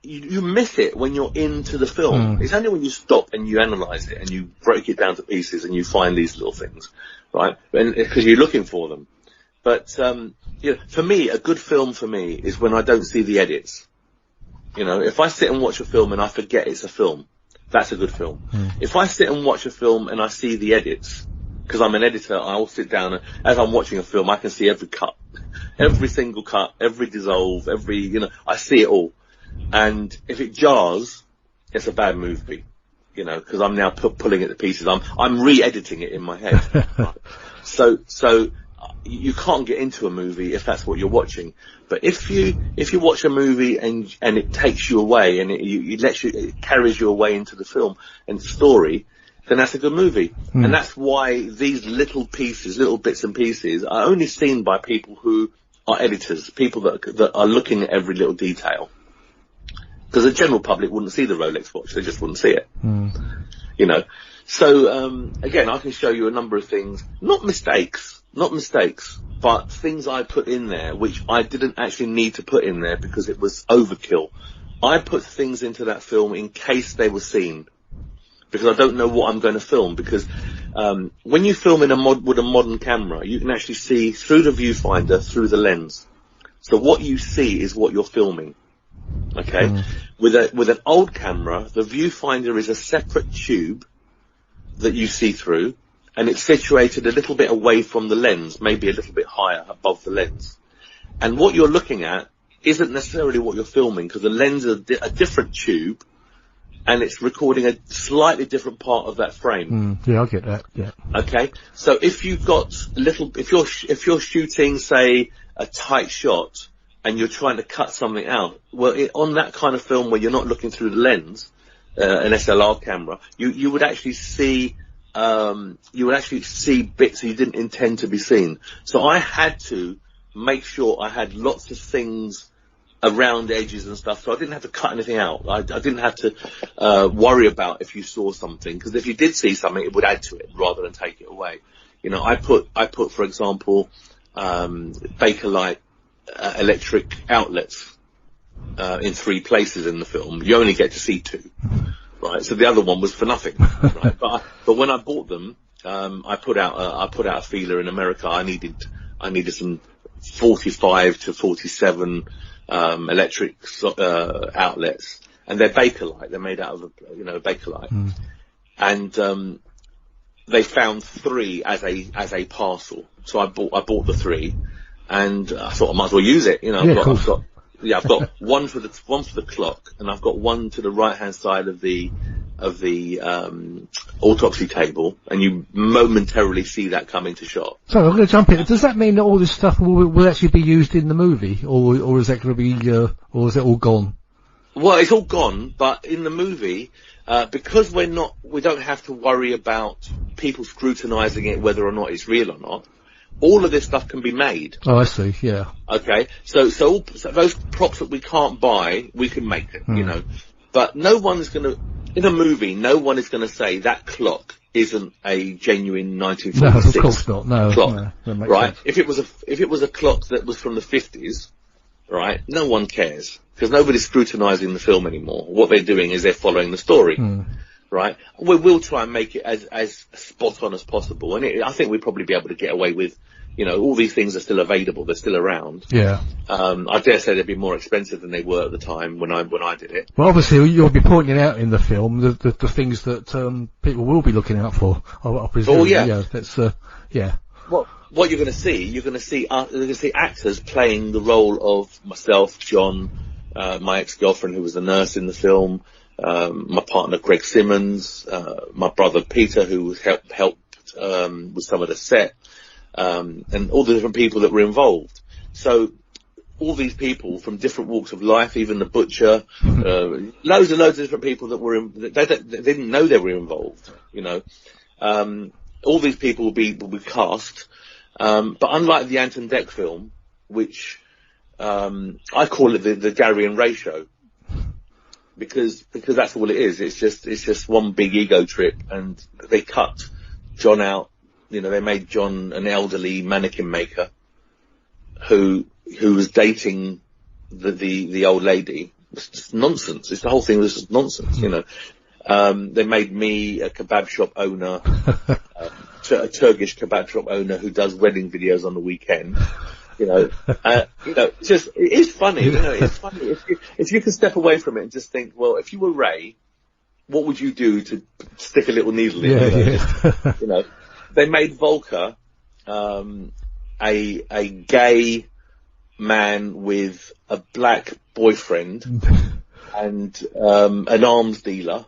you miss it when you're into the film. It's only when you stop and you analyze it and you break it down to pieces and you find these little things, right? Because you're looking for them. But, for me, a good film for me is when I don't see the edits. If I sit and watch a film and I forget it's a film, that's a good film. If I sit and watch a film and I see the edits, because I'm an editor, I'll sit down and as I'm watching a film, I can see every cut, every single cut, every dissolve, I see it all. And if it jars, it's a bad movie, because I'm now pulling it to pieces. I'm re-editing it in my head. Right? So you can't get into a movie if that's what you're watching. But if you watch a movie and it takes you away and it carries you away into the film and the story, then that's a good movie. And that's why these little bits and pieces are only seen by people who are editors, people that are looking at every little detail. Because the general public wouldn't see the Rolex watch, they just wouldn't see it. So, again, I can show you a number of things, not mistakes, but things I put in there which I didn't actually need to put in there because it was overkill. I put things into that film in case they were seen, because I don't know what I'm going to film. Because when you film with a modern camera, you can actually see through the viewfinder, through the lens. So what you see is what you're filming. Okay, with an old camera, the viewfinder is a separate tube that you see through, and it's situated a little bit away from the lens, maybe a little bit higher above the lens. And what you're looking at isn't necessarily what you're filming, because the lens is a different tube, and it's recording a slightly different part of that frame. Yeah, I get that. Yeah. Okay, so if you're shooting, say, a tight shot, and you're trying to cut something out, well, on that kind of film where you're not looking through the lens, an SLR camera, you would actually see bits you didn't intend to be seen. So I had to make sure I had lots of things around edges and stuff, so I didn't have to cut anything out. I didn't have to worry about if you saw something, because if you did see something, it would add to it rather than take it away. You know, I put for example, Bakelite electric outlets in 3 places in the film. You only get to see 2, right? So the other one was for nothing, right? But when I bought them, I put out a feeler in America. I needed some 45 to 47 electric outlets, and they're Bakelite. They're made out of Bakelite, and they found 3 as a parcel. So I bought the 3, and I thought I might as well use it. You know, I've got one for the clock, and I've got one to the right hand side of the autopsy table, and you momentarily see that come into shot. So I'm going to jump in. Does that mean that all this stuff will actually be used in the movie, or is that going to be, or is it all gone? Well, it's all gone, but in the movie, because we don't have to worry about people scrutinising it whether or not it's real or not. All of this stuff can be made. Oh, I see. Yeah. Okay. So those props that we can't buy, we can make it. You know, but in a movie, no one is going to say that clock isn't a genuine 1946 No, of course not. No, clock, no, right? Sense. If it was a clock that was from the 50s, right? No one cares, because nobody's scrutinising the film anymore. What they're doing is they're following the story. Right? We'll try and make it as spot on as possible, and I think we'd probably be able to get away with, you know, all these things are still available, they're still around. Yeah. I dare say they'd be more expensive than they were at the time when I did it. Well, obviously you'll be pointing out in the film the things that people will be looking out for. I presume. Oh yeah. Yeah. That's yeah. What you're going to see actors playing the role of myself, John, my ex-girlfriend who was the nurse in the film. My partner Greg Simmons, my brother Peter, who helped with some of the set, and all the different people that were involved. So all these people from different walks of life, even the butcher, loads of different people that were they didn't know they were involved. You know, all these people will be cast, but unlike the Anton Deck film, which I call it the Gary and Ray show. Because that's all it is. It's just one big ego trip, and they cut John out. You know, they made John an elderly mannequin maker who was dating the old lady. It's just nonsense. The whole thing was just nonsense. You know, they made me a kebab shop owner, a Turkish kebab shop owner who does wedding videos on the weekend. You know, it is funny. You know, it's funny if you can step away from it and just think, well, if you were Ray, what would you do to stick a little needle in? You know, they made Volker a gay man with a black boyfriend and an arms dealer.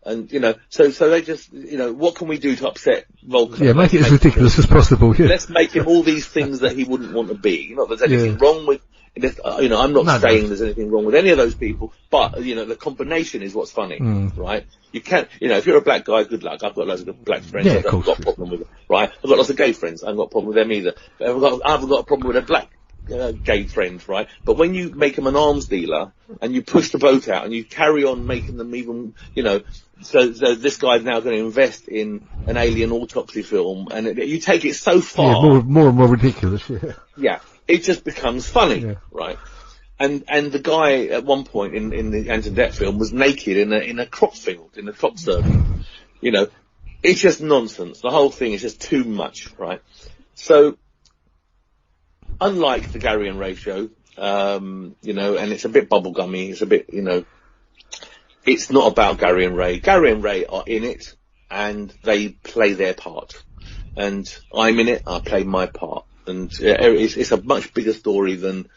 And, you know, so they just, you know, what can we do to upset Volker? Yeah, make it as ridiculous as possible. Yeah. Let's make him all these things that he wouldn't want to be. You know, there's anything wrong with, you know, I'm not saying there's anything wrong with any of those people, but, you know, the combination is what's funny, right? You can't, you know, if you're a black guy, good luck. I've got loads of black friends. I've got a problem with them, right? I've got lots of gay friends. I haven't got a problem with them either. I haven't got a problem with a black gay friend, right? But when you make them an arms dealer and you push the boat out and you carry on making them even, you know, so this guy's now going to invest in an alien autopsy film, and you take it so far. Yeah, more and more ridiculous. Yeah. Yeah, it just becomes funny, right? And the guy at one point in the Anton Deck film was naked in a crop field, in a crop circle. You know, it's just nonsense. The whole thing is just too much, right? So, unlike the Gary and Ray show, you know, and it's a bit bubblegummy, it's a bit, you know, it's not about Gary and Ray. Gary and Ray are in it, and they play their part. And I'm in it, I play my part. And it's a much bigger story than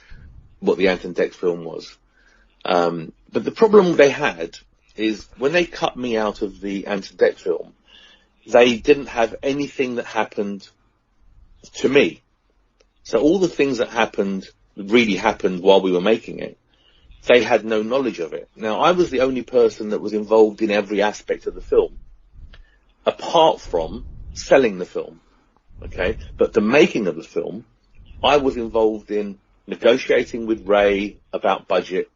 what the Anton Deck film was. But the problem they had is when they cut me out of the Anton Deck film, they didn't have anything that happened to me. So all the things that really happened while we were making it, they had no knowledge of it. Now, I was the only person that was involved in every aspect of the film, apart from selling the film, okay? But the making of the film, I was involved in negotiating with Ray about budget.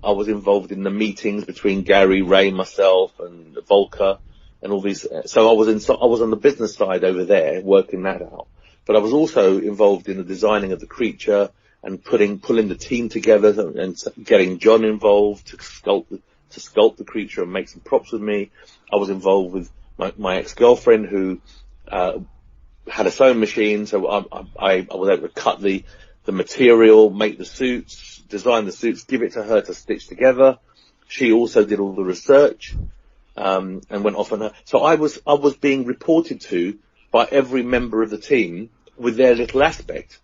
I was involved in the meetings between Gary, Ray, myself, and Volker, and all these. So I was on the business side over there, working that out. But I was also involved in the designing of the creature and pulling the team together and getting John involved to sculpt the creature and make some props with me. I was involved with my ex-girlfriend who had a sewing machine, so I was able to cut the material, make the suits, design the suits, give it to her to stitch together. She also did all the research and went off on her. So I was being reported to by every member of the team with their little aspect.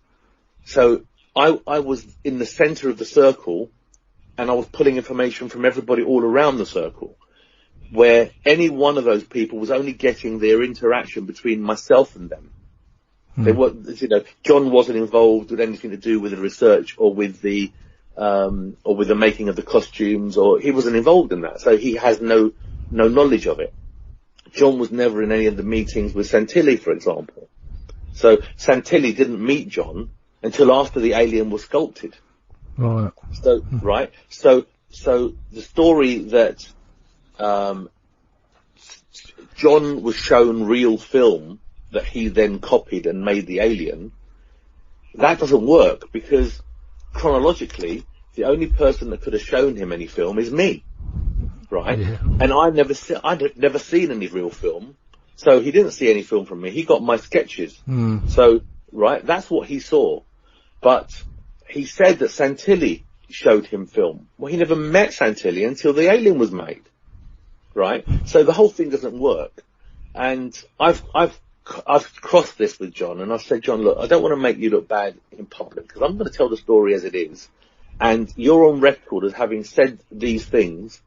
So I was in the center of the circle, and I was pulling information from everybody all around the circle, where any one of those people was only getting their interaction between myself and them. They were, John wasn't involved with anything to do with the research or with the making of the costumes, or he wasn't involved in that. So he has no knowledge of it. John was never in any of the meetings with Santilli, for example. So Santilli didn't meet John until after the alien was sculpted. Right. So the story that John was shown real film that he then copied and made the alien, that doesn't work, because chronologically the only person that could have shown him any film is me, right? Yeah. And I'd never seen any real film, so he didn't see any film from me. He got my sketches. So that's what he saw. But he said that Santilli showed him film. Well, he never met Santilli until the alien was made, right? So the whole thing doesn't work. And I've crossed this with John, and I've said, John, look, I don't want to make you look bad in public, because I'm going to tell the story as it is. And you're on record as having said these things,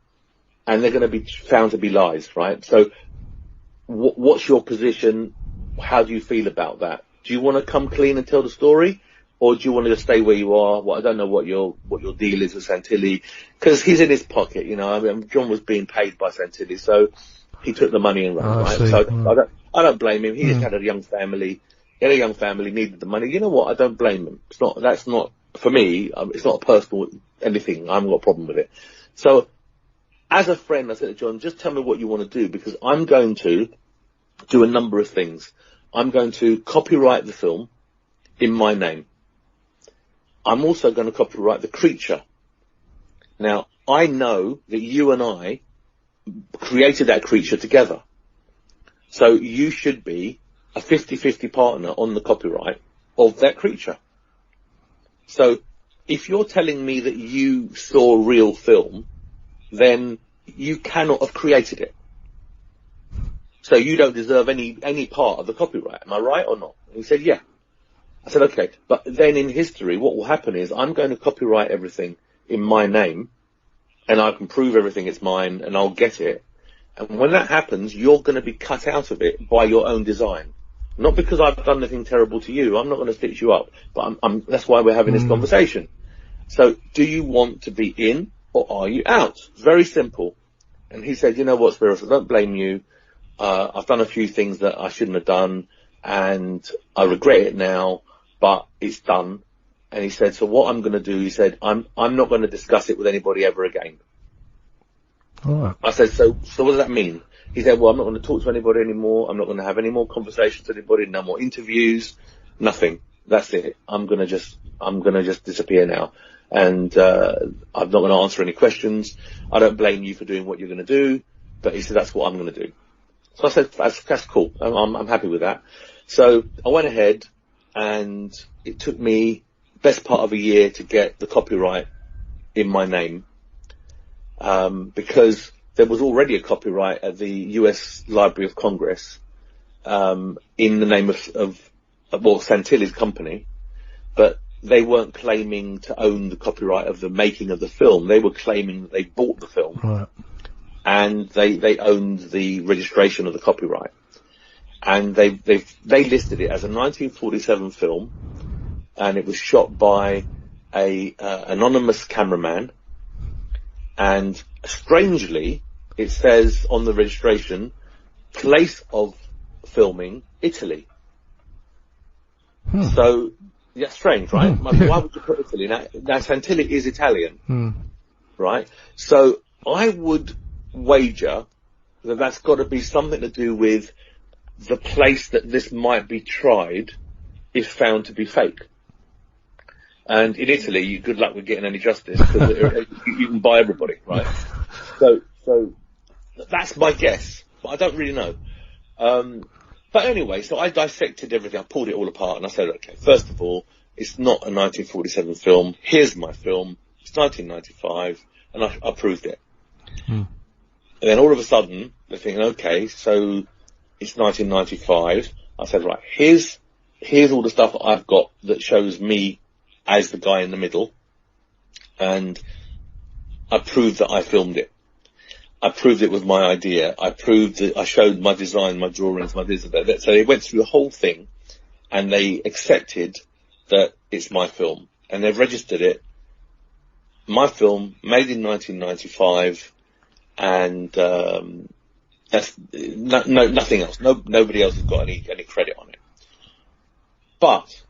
and they're going to be found to be lies, right? So what's your position? How do you feel about that? Do you want to come clean and tell the story? Or do you want to just stay where you are? Well, I don't know what your deal is with Santilli, because he's in his pocket, I mean, John was being paid by Santilli, so he took the money and ran, right? So I don't blame him. He just had a young family. He had a young family, needed the money. You know what? I don't blame him. That's not, for me, it's not a personal anything. I haven't got a problem with it. So, as a friend, I said to John, just tell me what you want to do, because I'm going to do a number of things. I'm going to copyright the film in my name. I'm also going to copyright the creature. Now, I know that you and I created that creature together. So you should be a 50-50 partner on the copyright of that creature. So if you're telling me that you saw real film, then you cannot have created it. So you don't deserve any part of the copyright. Am I right or not? And he said, yeah. I said, okay. But then in history, what will happen is I'm going to copyright everything in my name, and I can prove everything is mine, and I'll get it. And when that happens, you're going to be cut out of it by your own design. Not because I've done anything terrible to you. I'm not going to stitch you up. But that's why we're having this conversation. So do you want to be in, or are you out? Very simple. And he said, you know what, Spyros, I don't blame you. I've done a few things that I shouldn't have done, and I regret it now, but it's done. And he said, so what I'm going to do, he said, I'm not going to discuss it with anybody ever again. Right. I said, so what does that mean? He said, well, I'm not going to talk to anybody anymore. I'm not going to have any more conversations with anybody, no more interviews, nothing. That's it. I'm going to just disappear now. And, I'm not going to answer any questions. I don't blame you for doing what you're going to do. But he said, that's what I'm going to do. So I said, that's cool. I'm happy with that. So I went ahead, and it took me best part of a year to get the copyright in my name. Because there was already a copyright at the US Library of Congress, in the name of Santilli's company, but they weren't claiming to own the copyright of the making of the film. They were claiming that they bought the film, right, and they owned the registration of the copyright. And they listed it as a 1947 film, and it was shot by a anonymous cameraman And strangely, it says on the registration, place of filming, Italy. So, yeah, strange, right? Why would you put Italy? Now Santilli is Italian, right? So I would wager that that's got to be something to do with the place that this might be tried if found to be fake. And in Italy, good luck with getting any justice, because you can buy everybody, right? So that's my guess, but I don't really know. But anyway, so I dissected everything. I pulled it all apart, and I said, okay, first of all, it's not a 1947 film. Here's my film. It's 1995, and I proved it. And then all of a sudden, they're thinking, okay, so it's 1995. I said, right, here's all the stuff that I've got that shows me as the guy in the middle, and I proved that I filmed it. I proved it was my idea. I proved that I showed my design, my drawings, my this and that. So they went through the whole thing, and they accepted that it's my film, and they've registered it. My film, made in 1995, and that's nothing else. Nobody else has got any credit on it. But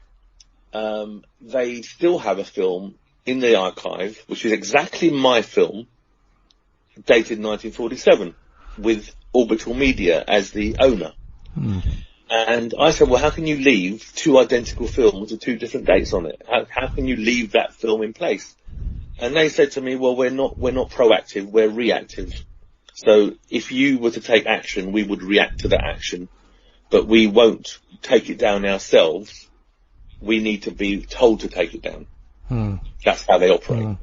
they still have a film in the archive, which is exactly my film, dated 1947, with Orbital Media as the owner. And I said, well, how can you leave two identical films with two different dates on it? How can you leave that film in place? And they said to me, well, we're not proactive, we're reactive. So if you were to take action, we would react to that action, but we won't take it down ourselves. We need to be told to take it down. That's how they operate.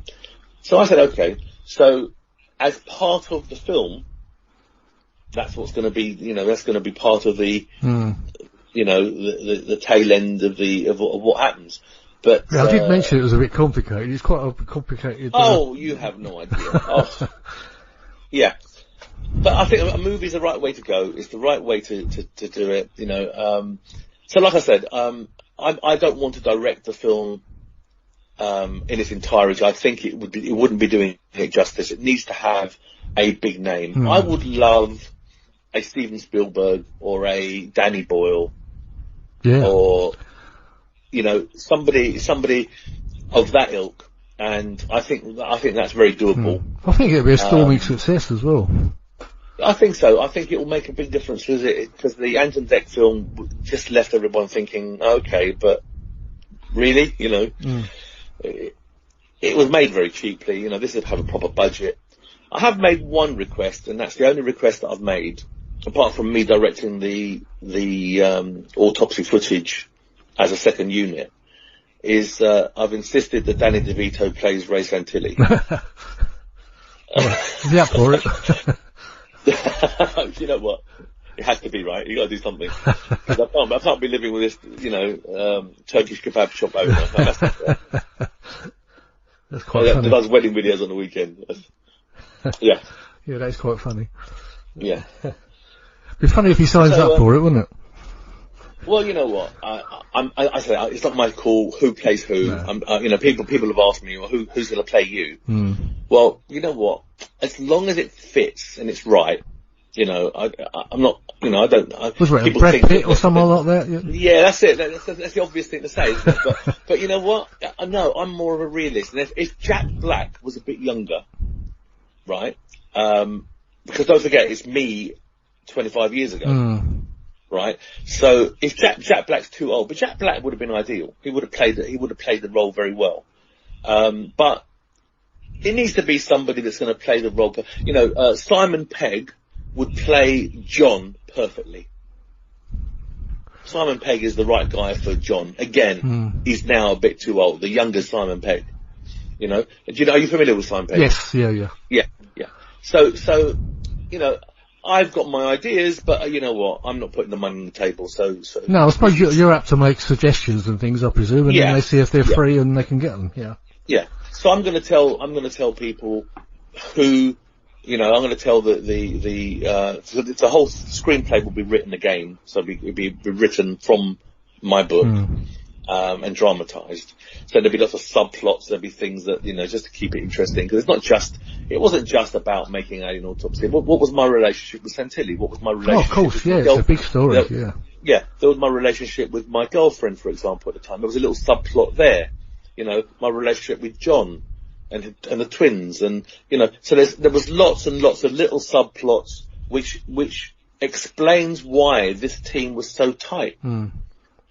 So I said, okay, so as part of the film, that's what's going to be, that's going to be part of the, the tail end of what happens. But yeah, I did mention it was a bit complicated. It's quite a complicated. Oh, you have no idea. Yeah. But I think a movie is the right way to go. It's the right way to do it, So like I said, I don't want to direct the film in its entirety. I think it wouldn't be doing it justice. It needs to have a big name. I would love a Steven Spielberg or a Danny Boyle, or somebody of that ilk. And I think that's very doable. I think it'll be a storming success as well. I think so. I think it will make a big difference because the Anton Deck film just left everyone thinking, okay, but really, it was made very cheaply. This would have a proper budget. I have made one request, and that's the only request that I've made, apart from me directing the autopsy footage as a second unit, is I've insisted that Danny DeVito plays Ray Santilli. Is up for it? You know what? It has to be, right? You got to do something. 'Cause I can't be living with this, Turkish kebab shop owner. That's quite funny. That does wedding videos on the weekend. Yeah. Yeah, that's quite funny. Yeah. It'd be funny if he signs up for it, wouldn't it? Well, you know what? I say it's not my call. Who plays who? No. People have asked me, well, who's going to play you? Well, you know what? As long as it fits and it's right, I'm not. I don't. Was it Brad Pitt or someone like that? Yeah, that's it. That's the obvious thing to say, isn't it? But you know what? No, I'm more of a realist. And if Jack Black was a bit younger, right? Because don't forget, it's me 25 years ago. Right, so if Jack Black's too old, but Jack Black would have been ideal. He would have played the role very well. But it needs to be somebody that's going to play the role. Simon Pegg would play John perfectly. Simon Pegg is the right guy for John. Again, he's now a bit too old. The younger Simon Pegg. Are you familiar with Simon Pegg? Yes, yeah. So I've got my ideas, but you know what? I'm not putting the money on the table, so. No, I suppose you're apt to make suggestions and things, I presume, and then they see if they're free and they can get them. Yeah. Yeah. So I'm going to tell people who, I'm going to tell the whole screenplay will be written again, so it'll be written from my book, and dramatized. So there'd be lots of subplots, there'd be things that, just to keep it interesting, because it wasn't just about making Alien Autopsy. What was my relationship with Santilli? What was my relationship of course, with it's a big story, Yeah, there was my relationship with my girlfriend, for example, at the time. There was a little subplot there. My relationship with John and the twins, and, so there was lots and lots of little subplots which explains why this team was so tight.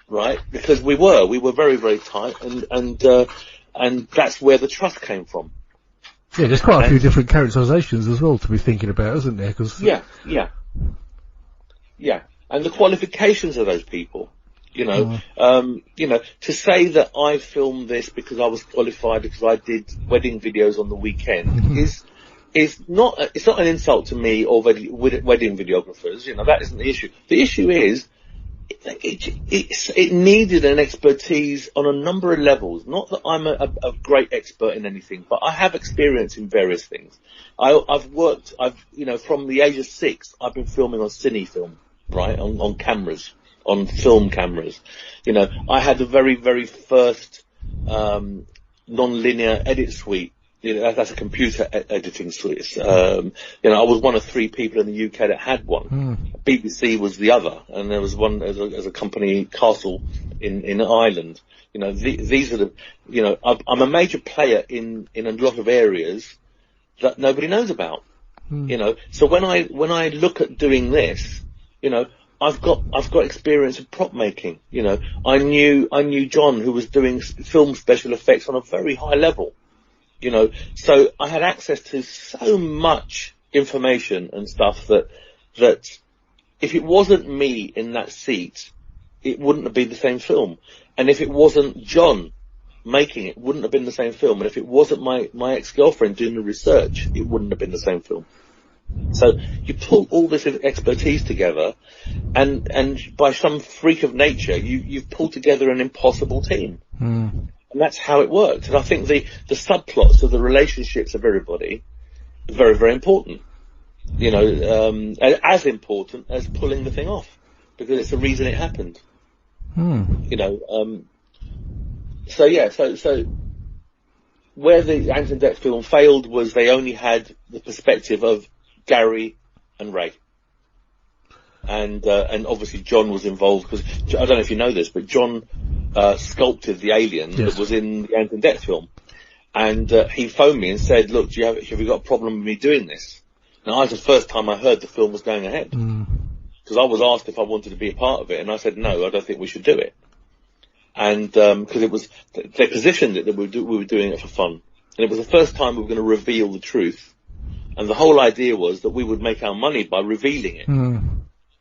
Right? Because we were very, very tight, and that's where the trust came from. Yeah, there's quite a few different characterizations as well to be thinking about, isn't there? Yeah. And the qualifications of those people, to say that I filmed this because I was qualified because I did wedding videos on the weekend is not, it's not an insult to me or wedding videographers. That isn't the issue. The issue is, it needed an expertise on a number of levels. Not that I'm a great expert in anything, but I have experience in various things. I've from the age of 6, I've been filming on cine film, right, on cameras, on film cameras. I had the very, very first non-linear edit suite. That's a computer editing suite. I was one of 3 people in the UK that had one. BBC was the other, and there was one as a company, Castle, in Ireland. These are the, I'm a major player in a lot of areas that nobody knows about. So when I look at doing this, I've got experience in prop making. I knew John, who was doing film special effects on a very high level. So I had access to so much information and stuff that if it wasn't me in that seat, it wouldn't have been the same film. And if it wasn't John making it, wouldn't have been the same film. And if it wasn't my ex-girlfriend doing the research, it wouldn't have been the same film. So you pull all this expertise together, and by some freak of nature, you've pulled together an impossible team. And that's how it worked. And I think the subplots of the relationships of everybody are very, very important. As important as pulling the thing off, because it's the reason it happened. So where the Ant Dec film failed was they only had the perspective of Gary and Ray. And obviously John was involved, because I don't know if you know this, but John sculpted the alien that was in the Ant Dec film. And he phoned me and said, look, have you got a problem with me doing this? Now, that was the first time I heard the film was going ahead. Because I was asked if I wanted to be a part of it, and I said, no, I don't think we should do it. And because it was, they positioned it that we were doing it for fun. And it was the first time we were going to reveal the truth. And the whole idea was that we would make our money by revealing it.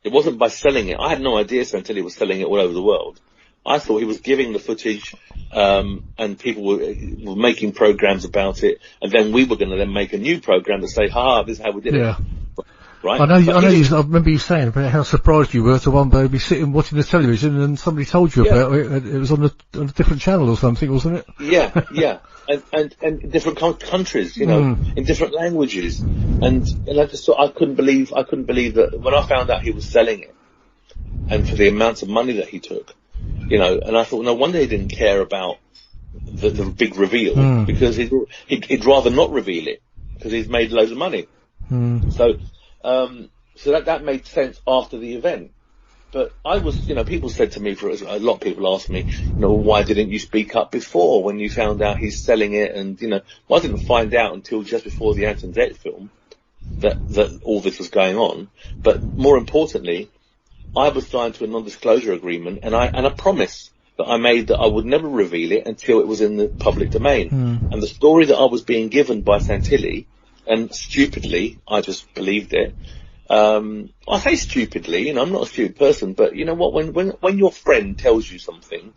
It wasn't by selling it. I had no idea until he was selling it all over the world. I thought he was giving the footage, and people were making programs about it, and then we were going to then make a new program to say, this is how we did it. Right? I remember you saying about how surprised you were to one day be sitting watching the television and somebody told you about it. It was on a different channel or something, wasn't it? Yeah. And different countries, in different languages. And I just thought I couldn't believe that when I found out he was selling it, and for the amounts of money that he took, and I thought, no wonder he didn't care about the big reveal, because he'd rather not reveal it, because he's made loads of money. So that made sense after the event. But I was, people said to me, a lot of people asked me, why didn't you speak up before when you found out he's selling it? And, I didn't find out until just before the Ant Dec film that all this was going on. But more importantly, I was signed to a non-disclosure agreement, and a promise that I made that I would never reveal it until it was in the public domain. And the story that I was being given by Santilli, and stupidly, I just believed it. I say stupidly, I'm not a stupid person, but you know what, when your friend tells you something,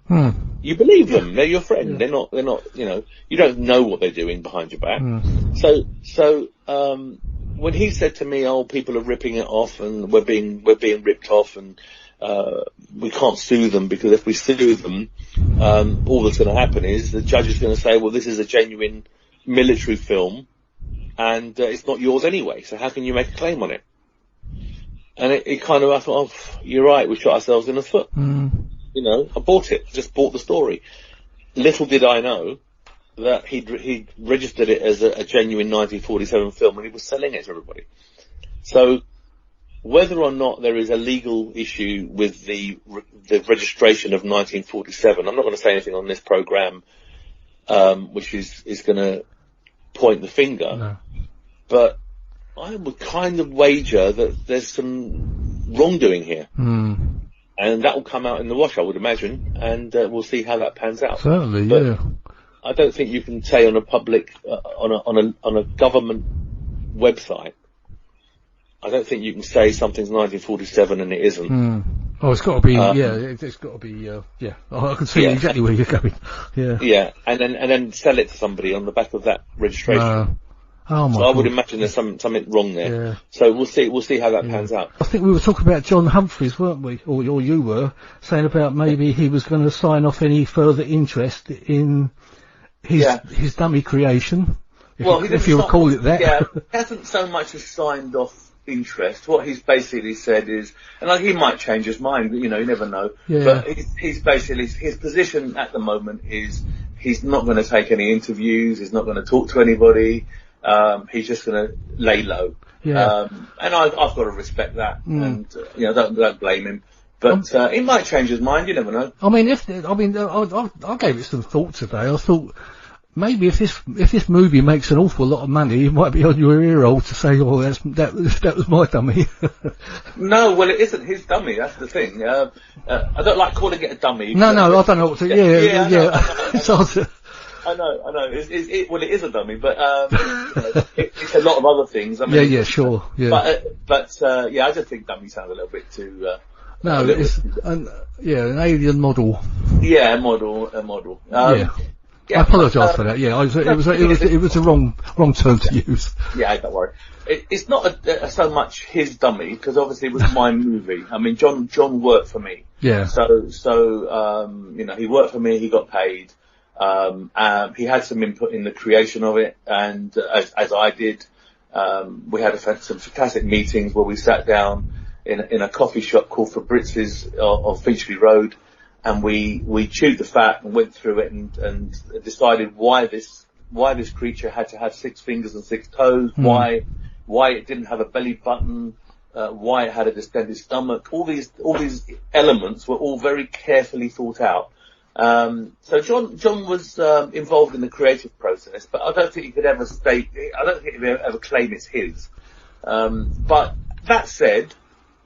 you believe them. They're your friend. They're not, you don't know what they're doing behind your back. So, when he said to me, people are ripping it off and we're being ripped off, and, we can't sue them because if we sue them, all that's going to happen is the judge is going to say, well, this is a genuine military film, and it's not yours anyway, so how can you make a claim on it? And it kind of, I thought, you're right, we shot ourselves in the foot. You know, I bought it, just bought the story. Little did I know that he'd registered it as a genuine 1947 film, and he was selling it to everybody. So, whether or not there is a legal issue with the registration of 1947, I'm not going to say anything on this program, which is going to point the finger. No. But I would kind of wager that there's some wrongdoing here. And that will come out in the wash, I would imagine, and we'll see how that pans out. Certainly, but yeah. I don't think you can say on a public, on a government website, I don't think you can say something's 1947 and it isn't. Oh, it's got to be, it's got to be, yeah. I can see exactly where you're going. Yeah. Yeah, and then sell it to somebody on the back of that registration. Oh my so God. I would imagine there's something wrong there. Yeah. So we'll see how that pans out. I think we were talking about John Humphreys, weren't we? Or you were saying about maybe he was going to sign off any further interest in his dummy creation. If you would call it that. Yeah, he hasn't so much as signed off interest. What he's basically said is, and he might change his mind, you know, you never know. Yeah. But he's basically, his position at the moment is he's not going to take any interviews, he's not going to talk to anybody. He's just going to lay low. Yeah. And I've got to respect that, and you know, don't blame him. But he might change his mind. You never know. I mean, I gave it some thought today. I thought maybe if this movie makes an awful lot of money, it might be on your ear hole to say, "Oh, that was my dummy." No, well, it isn't his dummy. That's the thing. I don't like calling it a dummy. No, I don't know what to. Yeah. I know. Well, it is a dummy, but it's a lot of other things. I mean, sure. Yeah. But I just think dummy sounds a little bit too. No, it's an alien model. Yeah, a model. I apologise for that. Yeah, it was the wrong term to use. Yeah, don't worry. It's not so much his dummy, because obviously it was my movie. I mean, John worked for me. Yeah. So you know, he worked for me. He got paid. He had some input in the creation of it, and as I did, we had some fantastic meetings where we sat down in a coffee shop called Fabrizi's on Finchley Road, and we chewed the fat and went through it and decided why this creature had to have 6 fingers and 6 toes, why it didn't have a belly button, why it had a distended stomach. All these elements were all very carefully thought out. So John was involved in the creative process, but I don't think he could ever ever claim it's his. But that said,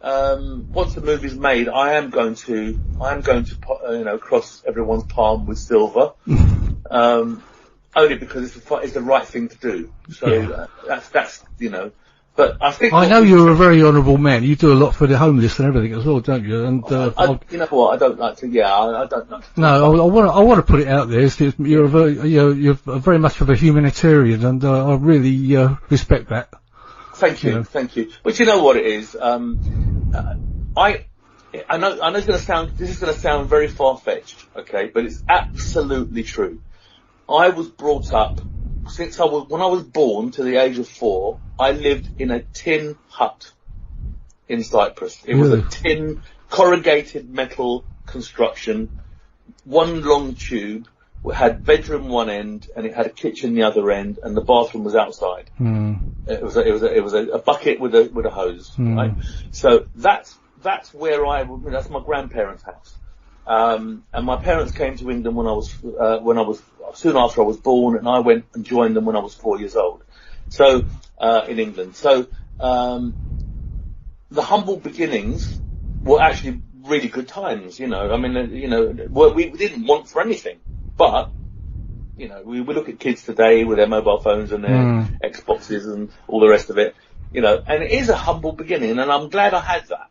once the movie's made, I am going to cross everyone's palm with silver, only because it's the right thing to do. So that's you know. But I know you're a very honourable man. You do a lot for the homeless and everything as well, don't you? And you know what? I don't like to. Yeah, I don't like to. No, I want to put it out there. You're very much of a humanitarian, and I really respect that. Thank you. But you know what it is? I know this is going to sound very far fetched, okay? But it's absolutely true. I was brought up. When I was born to the age of 4, I lived in a tin hut in Cyprus. It was a tin corrugated metal construction, one long tube. It had bedroom one end and it had a kitchen the other end, and the bathroom was outside. It was a bucket with a hose, right? So that's that's my grandparents' house. And my parents came to England when I was soon after I was born, and I went and joined them when I was 4 years old. So, in England. So, the humble beginnings were actually really good times, you know. I mean, you know, we didn't want for anything, but, you know, we look at kids today with their mobile phones and their Xboxes and all the rest of it, you know, and it is a humble beginning, and I'm glad I had that.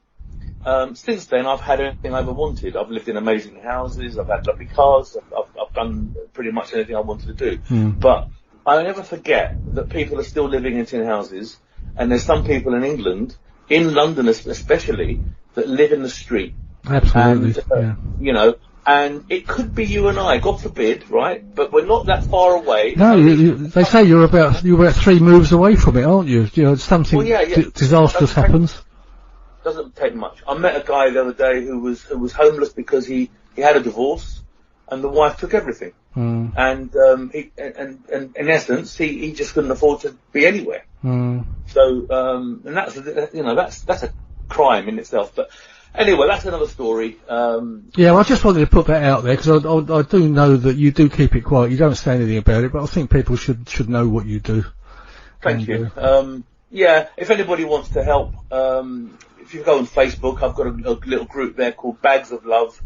Since then, I've had everything I ever wanted. I've lived in amazing houses. I've had lovely cars. I've done pretty much anything I wanted to do. But I never forget that people are still living in tin houses, and there's some people in England, in London especially, that live in the street. Absolutely. And, you know, and it could be you and I, God forbid, right? But we're not that far away. No, they say you're about 3 moves away from it, aren't you? You know, something disastrous happens. Doesn't take much. I met a guy the other day who was homeless because he he had a divorce, and the wife took everything. And in essence, he just couldn't afford to be anywhere. So, and that's a crime in itself. But anyway, that's another story. Yeah, I just wanted to put that out there because I do know that you do keep it quiet. You don't say anything about it, but I think people should know what you do. Thank you. Yeah, if anybody wants to help, if you go on Facebook, I've got a little group there called Bags of Love,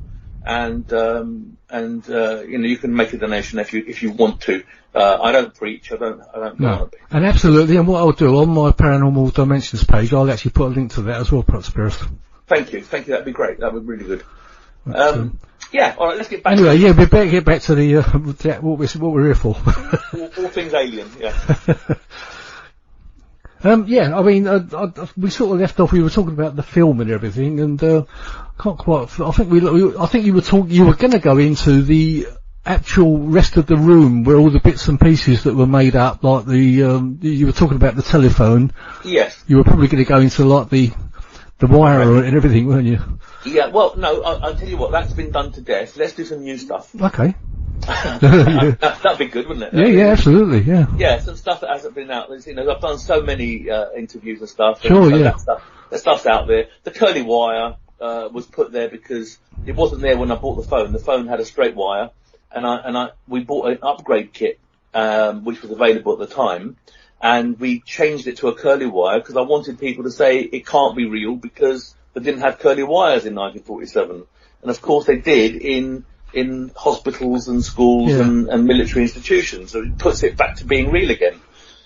and you can make a donation if you want to. I don't preach. I don't no. And absolutely. And what I'll do on my Paranormal Dimensions page, I'll actually put a link to that as well, Spyros. Thank you. That'd be great. That would be really good. Yeah. All right. Let's get back. Anyway, yeah, we better get back to the what we're here for. all things alien. Yeah. Yeah, I mean, we sort of left off. We were talking about the film and everything, and can't quite. I think you were going to go into the actual rest of the room where all the bits and pieces that were made up, like you were talking about the telephone. Yes. You were probably going to go into like the wire and everything, weren't you? Yeah. Well, no. I'll tell you what. That's been done to death. Let's do some new stuff. Okay. That'd be good, wouldn't it? Yeah, absolutely, yeah. Yeah, some stuff that hasn't been out. I've done so many interviews and stuff. Sure, and yeah. That stuff's out there. The curly wire was put there because it wasn't there when I bought the phone. The phone had a straight wire, and we bought an upgrade kit, which was available at the time, and we changed it to a curly wire because I wanted people to say it can't be real because they didn't have curly wires in 1947, and of course they did in hospitals and schools and military institutions. So it puts it back to being real again.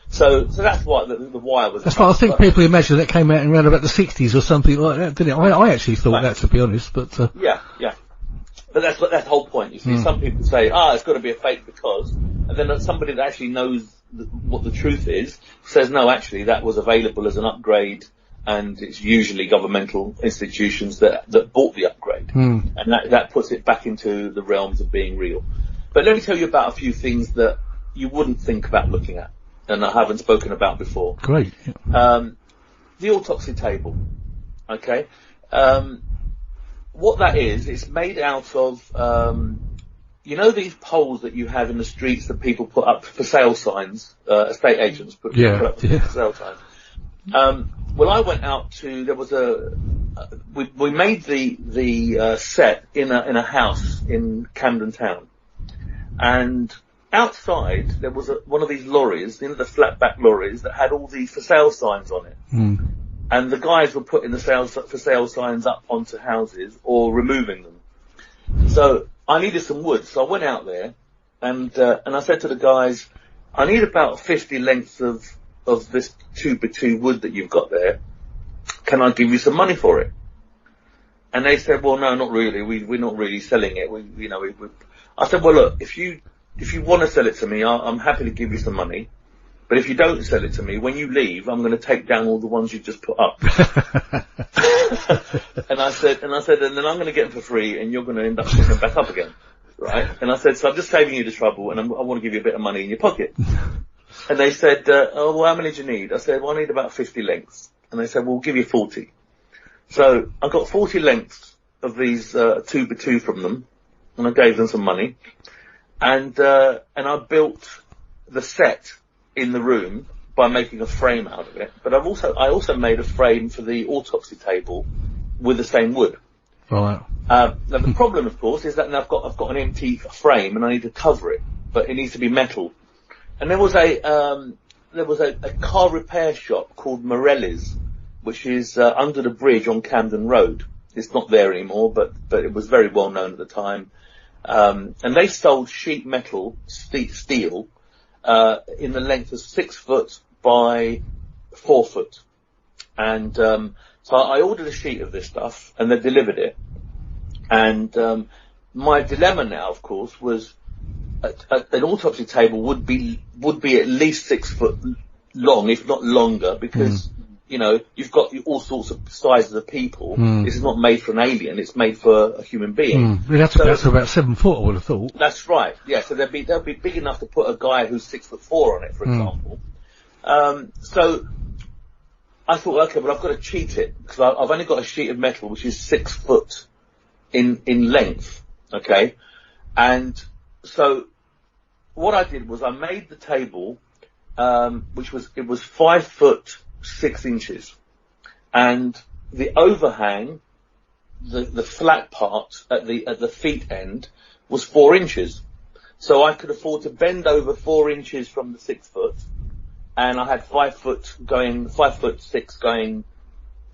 So that's why the wire was... That's why I think people imagine that came out in around about the 60s or something like that, didn't it? I actually thought that, to be honest, but... Yeah. But that's the whole point, you see. Some people say, it's got to be a fake because... And then somebody that actually knows what the truth is says, no, actually, that was available as an upgrade, and it's usually governmental institutions that bought the upgrade. And that puts it back into the realms of being real. But let me tell you about a few things that you wouldn't think about looking at, and I haven't spoken about before. Great. The autopsy table. Okay? What that is, it's made out of, these poles that you have in the streets that people put up for sale signs, estate agents put up for sale signs. Well, I went out to, there was we made the set in a house in Camden Town, and outside there was one of these lorries, the flatback lorries that had all these for sale signs on it, and the guys were putting the for sale signs up onto houses or removing them. So I needed some wood, so I went out there, and I said to the guys, I need about 50 lengths of this 2x2 wood that you've got there. Can I give you some money for it? And they said, well, no, not really. We're not really selling it. I said, well, look, if you want to sell it to me, I'm happy to give you some money. But if you don't sell it to me, when you leave, I'm going to take down all the ones you just put up. and I said, and then I'm going to get them for free, and you're going to end up putting them back up again, right? And I said, so I'm just saving you the trouble, and I want to give you a bit of money in your pocket. And they said, well, how many do you need? I said, well, I need about 50 lengths. And they said, well, we'll give you 40. So I got 40 lengths of these 2x2 from them, and I gave them some money. And I built the set in the room by making a frame out of it. But I also made a frame for the autopsy table with the same wood. Right. Now the problem, of course, is that now I've got an empty frame and I need to cover it, but it needs to be metal. And there was a car repair shop called Morelli's, which is under the bridge on Camden Road. It's not there anymore, but it was very well known at the time. And they sold sheet metal, steel, in the length of 6 foot by 4 foot. And so I ordered a sheet of this stuff, and they delivered it. And my dilemma now, of course, was an autopsy table would be at least 6 foot long, if not longer, because you've got all sorts of sizes of people. This is not made for an alien; it's made for a human being. We'd have to go to about 7 foot, I would have thought. That's right. Yeah, so they'll be big enough to put a guy who's 6'4" on it, for example. So I thought, okay, well, I've got to cheat it because I've only got a sheet of metal which is 6 foot in length. Okay, and so what I did was I made the table, which was 5'6" and the overhang, the flat part at the feet end was 4 inches. So I could afford to bend over 4 inches from the 6 foot, and I had 5'6" going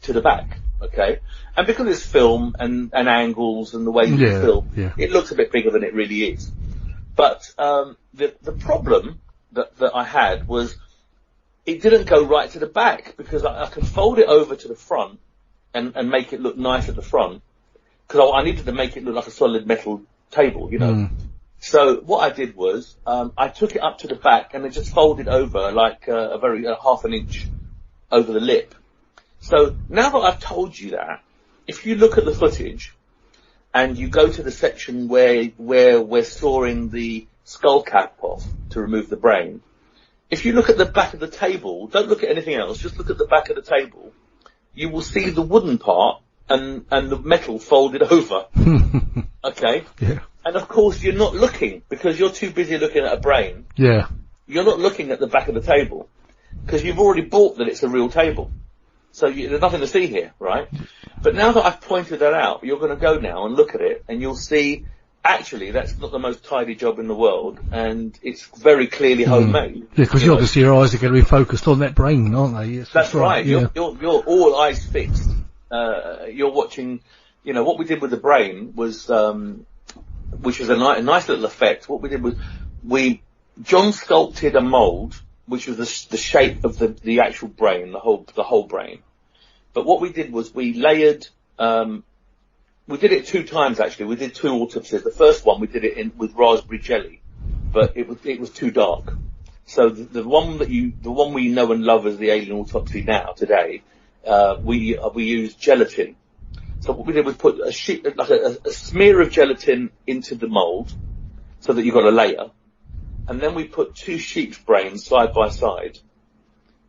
to the back. Okay, and because it's film and angles and the way you film, it looks a bit bigger than it really is. But the problem that I had was it didn't go right to the back, because I could fold it over to the front and make it look nice at the front, because I needed to make it look like a solid metal table, you know. So what I did was I took it up to the back and it just folded over like a half an inch over the lip. So now that I've told you that, if you look at the footage and you go to the section where we're storing the skull cap off to remove the brain, if you look at the back of the table, don't look at anything else, just look at the back of the table, you will see the wooden part and the metal folded over. Okay? Yeah. And of course you're not looking, because you're too busy looking at a brain. Yeah. You're not looking at the back of the table, because you've already bought that it's a real table. So there's nothing to see here, right? But now that I've pointed that out, you're going to go now and look at it, and you'll see, actually, that's not the most tidy job in the world, and it's very clearly homemade. Yeah, because obviously your eyes are going to be focused on that brain, aren't they? Yes, that's right. Yeah. You're all eyes fixed. You're watching, what we did with the brain was, which was a nice little effect. What we did was John sculpted a mold, which was the shape of the actual brain, the whole brain. But what we did was we layered, we did it 2 times actually. We did 2 autopsies. The first one we did it with raspberry jelly, but it was too dark. So the one we know and love as the alien autopsy today, we used gelatin. So what we did was put a smear of gelatin into the mold, so that you got a layer. And then we put 2 sheep's brains side by side,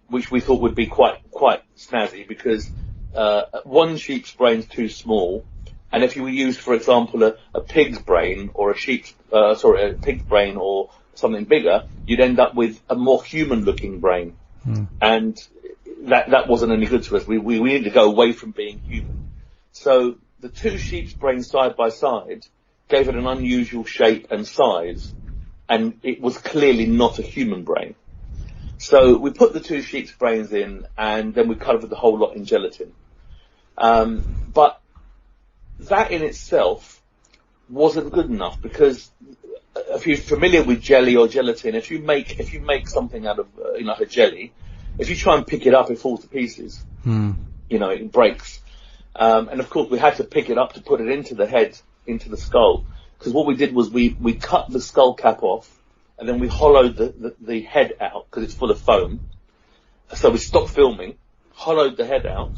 which we thought would be quite snazzy, because 1 sheep's brain's too small, and if you use, for example, a pig's brain or a pig's brain or something bigger, you'd end up with a more human-looking brain, and that wasn't any good to us. We needed to go away from being human. So the 2 sheep's brains side by side gave it an unusual shape and size, and it was clearly not a human brain. So we put the 2 sheep's brains in, and then we covered the whole lot in gelatin. But that in itself wasn't good enough, because if you're familiar with jelly or gelatin, if you make something out of a jelly, if you try and pick it up, it falls to pieces. It breaks. And of course we had to pick it up to put it into the head, into the skull. Because what we did was we cut the skull cap off, and then we hollowed the head out, because it's full of foam. So we stopped filming, hollowed the head out,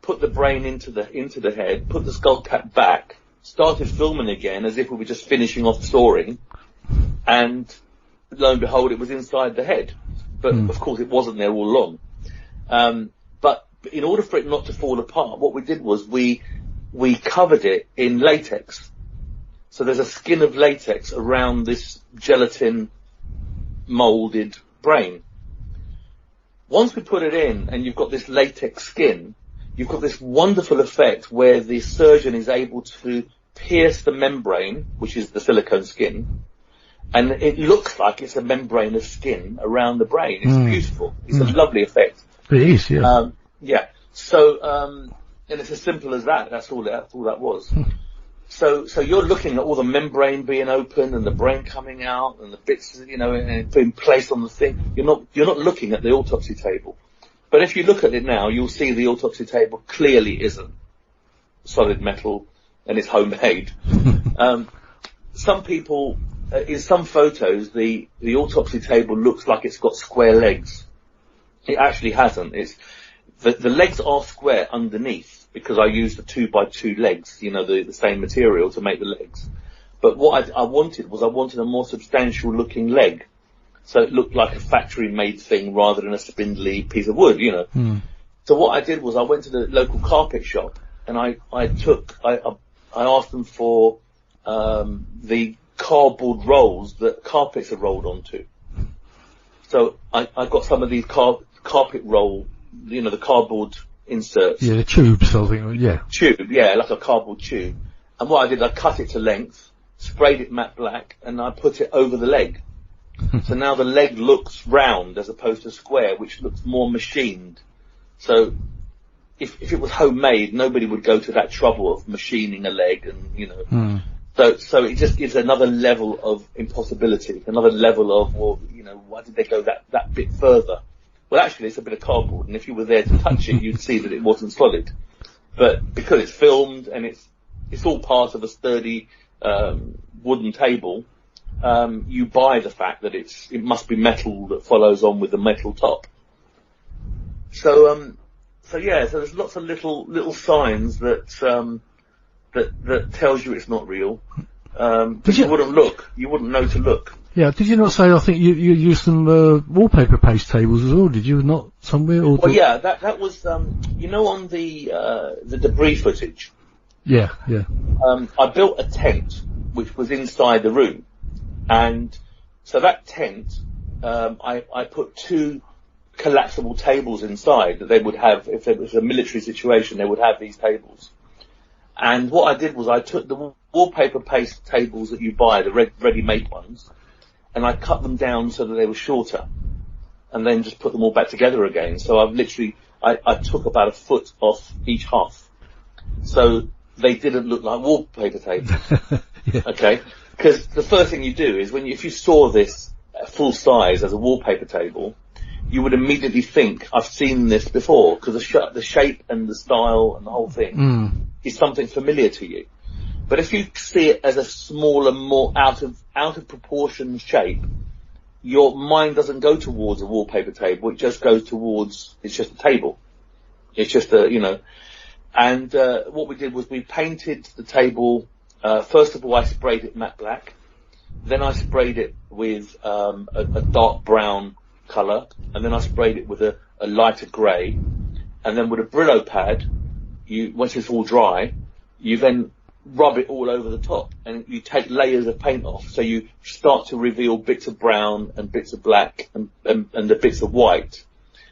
put the brain into the head, put the skull cap back, started filming again as if we were just finishing off storing, and lo and behold, it was inside the head. But of course it wasn't there all along. But in order for it not to fall apart, what we did was we covered it in latex. So there's a skin of latex around this gelatin molded brain. Once we put it in and you've got this latex skin, you've got this wonderful effect where the surgeon is able to pierce the membrane, which is the silicone skin, and it looks like it's a membrane of skin around the brain. It's beautiful. It's a lovely effect. It is, yeah. Yeah. So, and it's as simple as that. That's all that was. So you're looking at all the membrane being open and the brain coming out and the bits, and being placed on the thing. You're not looking at the autopsy table. But if you look at it now, you'll see the autopsy table clearly isn't solid metal and it's homemade. Some people, in some photos, the autopsy table looks like it's got square legs. It actually hasn't. The legs are square underneath, because I used the 2x2 legs, the same material to make the legs. But what I wanted a more substantial looking leg. So it looked like a factory made thing rather than a spindly piece of wood, So what I did was I went to the local carpet shop, and I asked them for the cardboard rolls that carpets are rolled onto. So I got some of these carpet roll, the cardboard inserts. Yeah, the tubes, I think, yeah. Tube, yeah, like a cardboard tube. And what I did, I cut it to length, sprayed it matte black, and I put it over the leg. So now the leg looks round as opposed to square, which looks more machined. So if it was homemade, nobody would go to that trouble of machining a leg and, So it just gives another level of impossibility, another level of, why did they go that bit further? Well, actually, it's a bit of cardboard, and if you were there to touch it, you'd see that it wasn't solid. But because it's filmed and it's all part of a sturdy wooden table, you buy the fact that it must be metal that follows on with the metal top. So there's lots of little signs that tells you it's not real. But you wouldn't look. You wouldn't know to look. Yeah, did you not say, I think you used some wallpaper paste tables as well, did you not, somewhere? Or yeah, that was, on the debris footage. Yeah. I built a tent which was inside the room. And so that tent, I put 2 collapsible tables inside that they would have, if it was a military situation, they would have these tables. And what I did was I took the wallpaper paste tables that you buy, the ready-made ones, and I cut them down so that they were shorter, and then just put them all back together again. So I took about a foot off each half. So they didn't look like wallpaper tables. Yeah. Okay? Because the first thing you do is if you saw this full size as a wallpaper table, you would immediately think, I've seen this before, because the shape and the style and the whole thing is something familiar to you. But if you see it as a smaller, more out of proportion shape, your mind doesn't go towards a wallpaper table. It just goes towards, it's just a table. It's just and what we did was we painted the table. First of all, I sprayed it matte black. Then I sprayed it with a dark brown colour, and then I sprayed it with a lighter grey, and then with a Brillo pad, once it's all dry, you then rub it all over the top, and you take layers of paint off, so you start to reveal bits of brown and bits of black and the bits of white.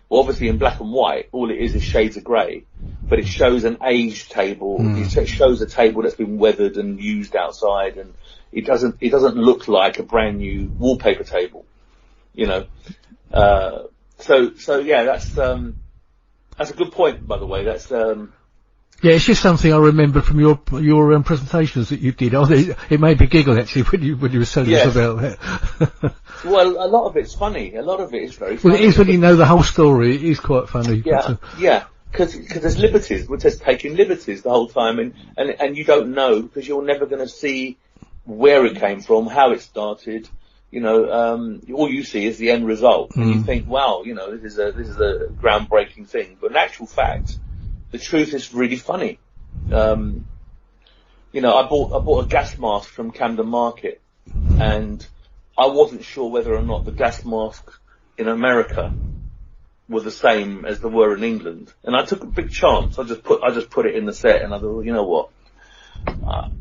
Well, obviously in black and white, all it is shades of grey, but it shows an aged table. It shows a table that's been weathered and used outside, and it doesn't look like a brand new wallpaper table, So yeah, that's a good point, by the way. That's yeah, it's just something I remember from your presentations that you did. It made me giggle actually when you were telling us about that. Well, a lot of it's funny. A lot of it is very funny. Well, it is when you know the whole story. It is quite funny. Yeah. Because there's liberties. We're just taking liberties the whole time, and you don't know, because you're never going to see where it came from, how it started. All you see is the end result, and you think, wow, this is a groundbreaking thing. But in actual fact, the truth is really funny. I bought a gas mask from Camden Market, and I wasn't sure whether or not the gas masks in America were the same as they were in England. And I took a big chance. I just put it in the set, and I thought, you know what?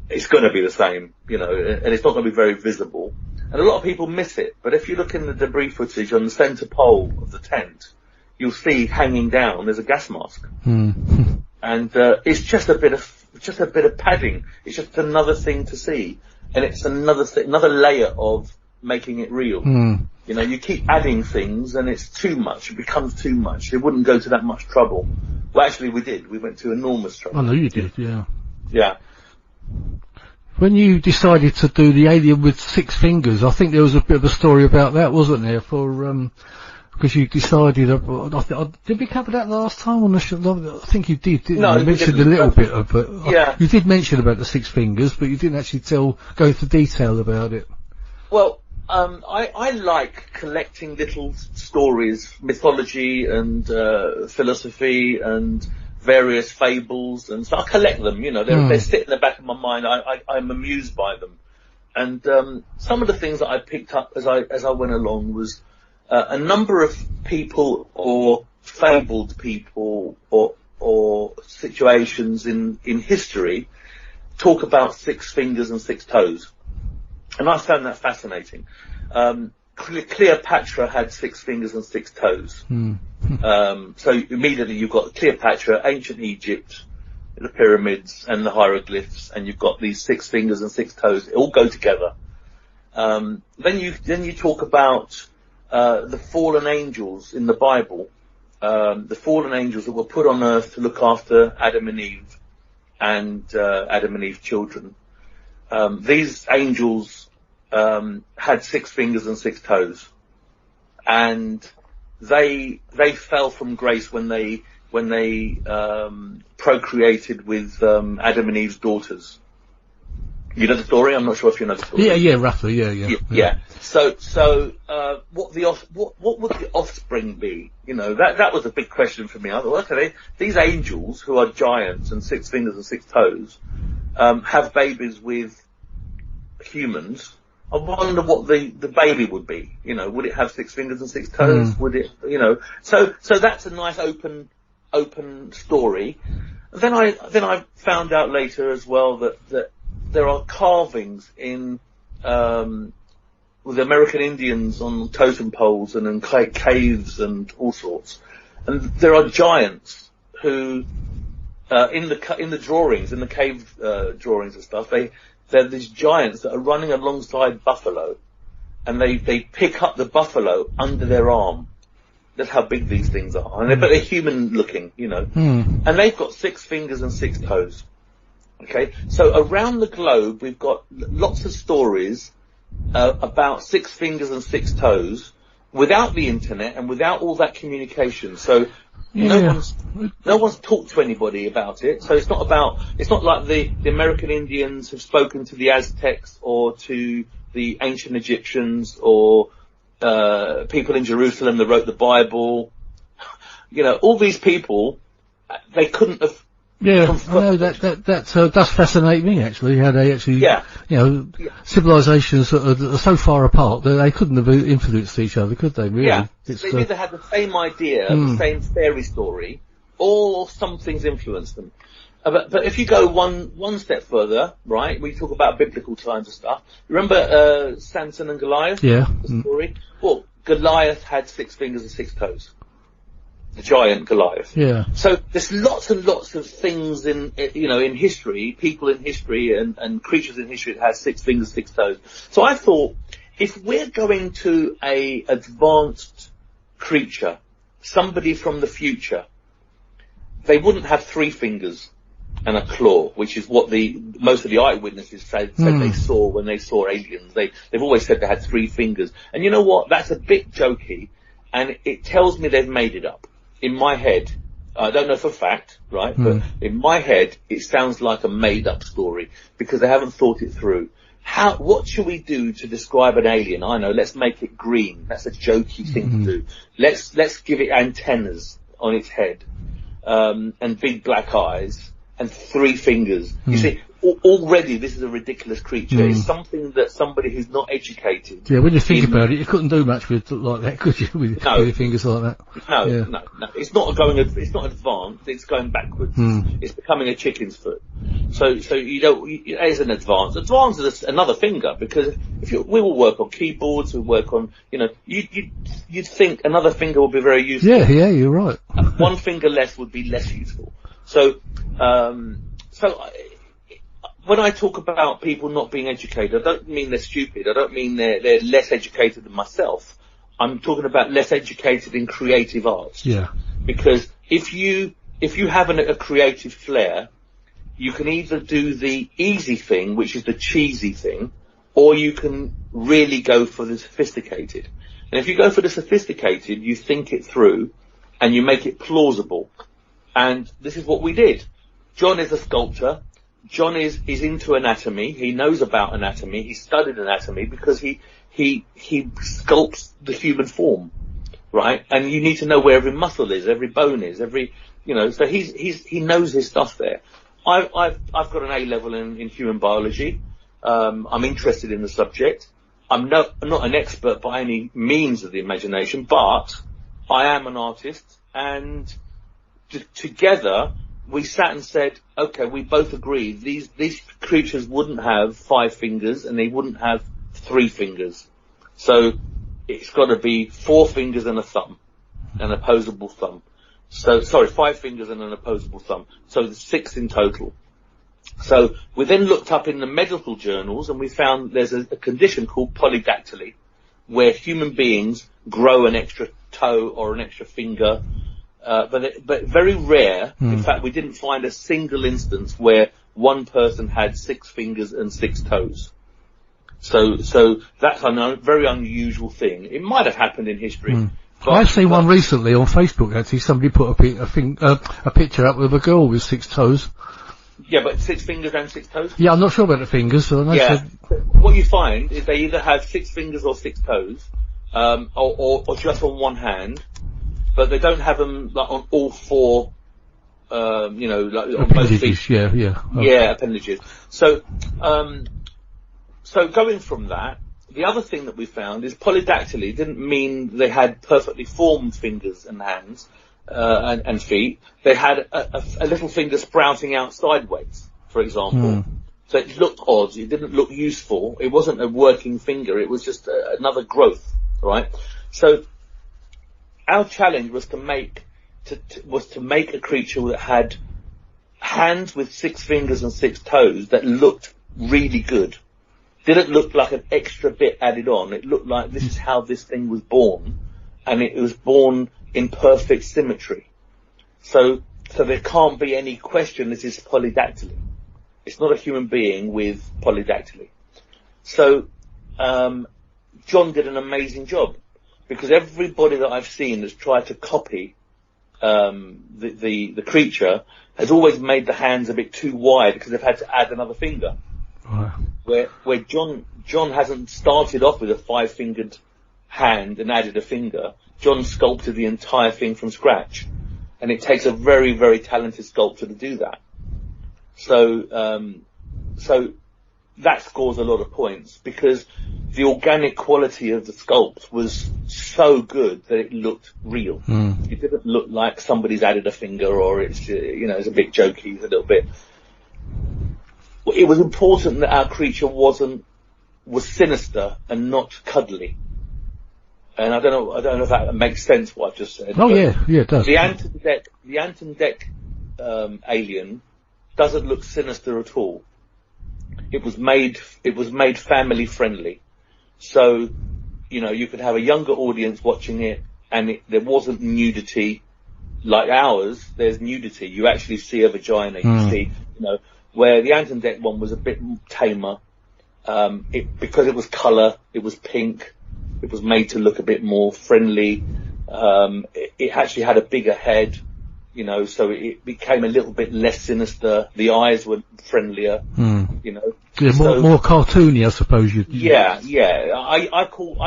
It's going to be the same, and it's not going to be very visible. And a lot of people miss it. But if you look in the debris footage on the centre pole of the tent, you'll see hanging down there's a gas mask. And it's just a bit of padding. It's just another thing to see, and it's another layer of making it real. You keep adding things, and it's too much. It becomes too much. It wouldn't go to that much trouble. Well, actually, we did. We went to enormous trouble. I know you did. Yeah. Yeah. When you decided to do the alien with 6 fingers, I think there was a bit of a story about that, wasn't there? Because you decided, did we cover that last time on the show? I think you did, didn't you? You mentioned a little bit of it. Yeah. You did mention about the 6 fingers, but you didn't actually go into detail about it. Well, I like collecting little stories, mythology and philosophy and various fables, and so I collect them. They sit in the back of my mind. I'm amused by them, and some of the things that I picked up as I went along was a number of people or fabled people or situations in history talk about 6 fingers and 6 toes. And I found that fascinating. Cleopatra had 6 fingers and 6 toes. So immediately you've got Cleopatra, ancient Egypt, the pyramids and the hieroglyphs, and you've got these 6 fingers and 6 toes. It all go together. Then you talk about the fallen angels in the Bible, the fallen angels that were put on earth to look after Adam and Eve and Adam and Eve's children. These angels had 6 fingers and 6 toes, and they fell from grace when they procreated with Adam and Eve's daughters. You know the story? I'm not sure if you know the story. Yeah, roughly, yeah. So, what would the offspring be? You know, that was a big question for me. I thought, okay, these angels who are giants and 6 fingers and 6 toes, have babies with humans. I wonder what the baby would be. You know, would it have 6 fingers and 6 toes? Would it, you know? So that's a nice open story. Then I found out later as well that there are carvings in with American Indians on totem poles and in caves and all sorts, and there are giants who in the drawings, in the cave drawings and stuff, they're these giants that are running alongside buffalo, and they pick up the buffalo under their arm. That's how big these things are, but they're human looking, you know, and they've got 6 fingers and 6 toes. Okay, so around the globe we've got lots of stories about 6 fingers and 6 toes without the internet and without all that communication. So no one's talked to anybody about it. So it's not like the American Indians have spoken to the Aztecs or to the ancient Egyptians or people in Jerusalem that wrote the Bible. You know, all these people, they couldn't have. Yeah, I know that does fascinate me actually. How they actually, civilizations are so far apart that they couldn't have influenced each other, could they? Really? Yeah, they either had the same idea, the same fairy story, or something's influenced them. But if you go one step further, right, we talk about biblical times and stuff. Remember Samson and Goliath? Yeah. The story. Well, Goliath had 6 fingers and 6 toes. The giant Goliath. Yeah. So there's lots and lots of things in history, people in history and creatures in history that have 6 fingers, 6 toes. So I thought, if we're going to a advanced creature, somebody from the future, they wouldn't have 3 fingers and a claw, which is what most of the eyewitnesses said they saw when they saw aliens. They've always said they had 3 fingers. And you know what? That's a bit jokey, and it tells me they've made it up. In my head, I don't know for a fact, right? But in my head, it sounds like a made-up story because they haven't thought it through. What should we do to describe an alien? I know, let's make it green. That's a jokey thing to do. Let's give it antennas on its head, and big black eyes and 3 fingers. You see, already this is a ridiculous creature. It's something that somebody who's not educated. Yeah, when you think about it, you couldn't do much with like that, could you? With your fingers like that. No. It's not advanced. It's going backwards. It's becoming a chicken's foot. So you don't. It is an advance. Advance is another finger, because we will work on keyboards. We work on, you'd think another finger would be very useful. Yeah, you're right. 1 finger less would be less useful. So when I talk about people not being educated, I don't mean they're stupid. I don't mean they're less educated than myself. I'm talking about less educated in creative arts. Yeah. Because if you have a creative flair, you can either do the easy thing, which is the cheesy thing, or you can really go for the sophisticated. And if you go for the sophisticated, you think it through and you make it plausible. And this is what we did. John is a sculptor. John is into anatomy. He knows about anatomy. He studied anatomy because he sculpts the human form, right? And you need to know where every muscle is, every bone is, so he knows his stuff there. I've got an A level in human biology. I'm interested in the subject. I'm not an expert by any means of the imagination, but I am an artist, and together we sat and said, okay, we both agreed these creatures wouldn't have 5 fingers and they wouldn't have 3 fingers. So it's got to be 4 fingers and a thumb, an opposable thumb. So, 5 fingers and an opposable thumb. So there's 6 in total. So we then looked up in the medical journals and we found there's a condition called polydactyly, where human beings grow an extra toe or an extra finger, but very rare. In fact, we didn't find a single instance where one person had 6 fingers and 6 toes. So that's a very unusual thing. It might have happened in history. I've seen one recently on Facebook, actually. Somebody put a picture up with a girl with 6 toes. Yeah, but 6 fingers and 6 toes? Yeah, I'm not sure about the fingers. So What you find is they either have 6 fingers or 6 toes, or just on one hand, but they don't have them like on all 4, like on both feet. Yeah, appendages. So going from that, the other thing that we found is polydactyly didn't mean they had perfectly formed fingers and hands. And feet. They had a little finger sprouting out sideways, for example. So it looked odd. It didn't look useful. It wasn't a working finger. It was just another growth, right? So our challenge was to make a creature that had hands with 6 fingers and 6 toes that looked really good. Didn't look like an extra bit added on. It looked like this is how this thing was born, and it was born in perfect symmetry. So there can't be any question this is polydactyly. It's not a human being with polydactyly. So John did an amazing job, because everybody that I've seen that's tried to copy the creature has always made the hands a bit too wide because they've had to add another finger. Where John hasn't started off with a 5-fingered hand and added a finger. John sculpted the entire thing from scratch, and it takes a very, very talented sculptor to do that. So that scores a lot of points, because the organic quality of the sculpt was so good that it looked real. It didn't look like somebody's added a finger, or it's it's a bit jokey, a little bit. It was important that our creature was sinister and not cuddly. And I don't know if that makes sense what I've just said. Oh yeah, it does. The Anton Deck alien doesn't look sinister at all. It was made family friendly, so you could have a younger audience watching it, and there wasn't nudity like ours. There's nudity. You actually see a vagina. You see, where the Anton Deck one was a bit tamer. Because it was colour, it was pink. It was made to look a bit more friendly. It actually had a bigger head, so it became a little bit less sinister. The eyes were friendlier, Yeah, more cartoony, I suppose. Yeah. I call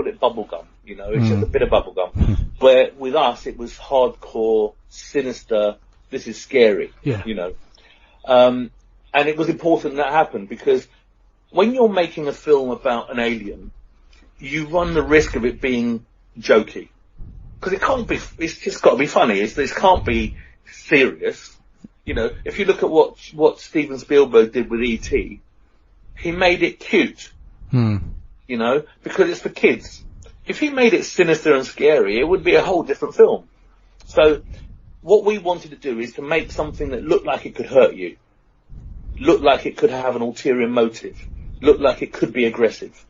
it bubblegum. It's just a bit of bubblegum. Where with us, it was hardcore, sinister. This is scary. Yeah. And it was important that happened, because when you're making a film about an alien, you run the risk of it being jokey. Because it's just got to be funny. It can't be serious. If you look at what Steven Spielberg did with E.T., he made it cute. Because it's for kids. If he made it sinister and scary, it would be a whole different film. So what we wanted to do is to make something that looked like it could hurt you. Looked like it could have an ulterior motive. Looked like it could be aggressive.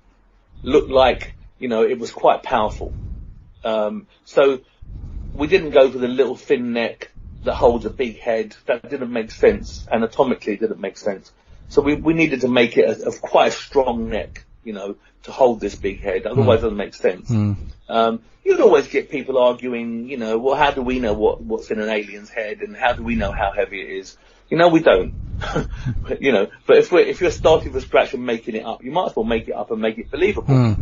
Looked like, it was quite powerful. So we didn't go for the little thin neck that holds a big head. That didn't make sense. Anatomically, it didn't make sense. So we needed to make it of quite a strong neck, to hold this big head. Otherwise, it doesn't make sense. You'd always get people arguing, well, how do we know what's in an alien's head, and how do we know how heavy it is? We don't. But if you're starting from scratch and making it up, you might as well make it up and make it believable.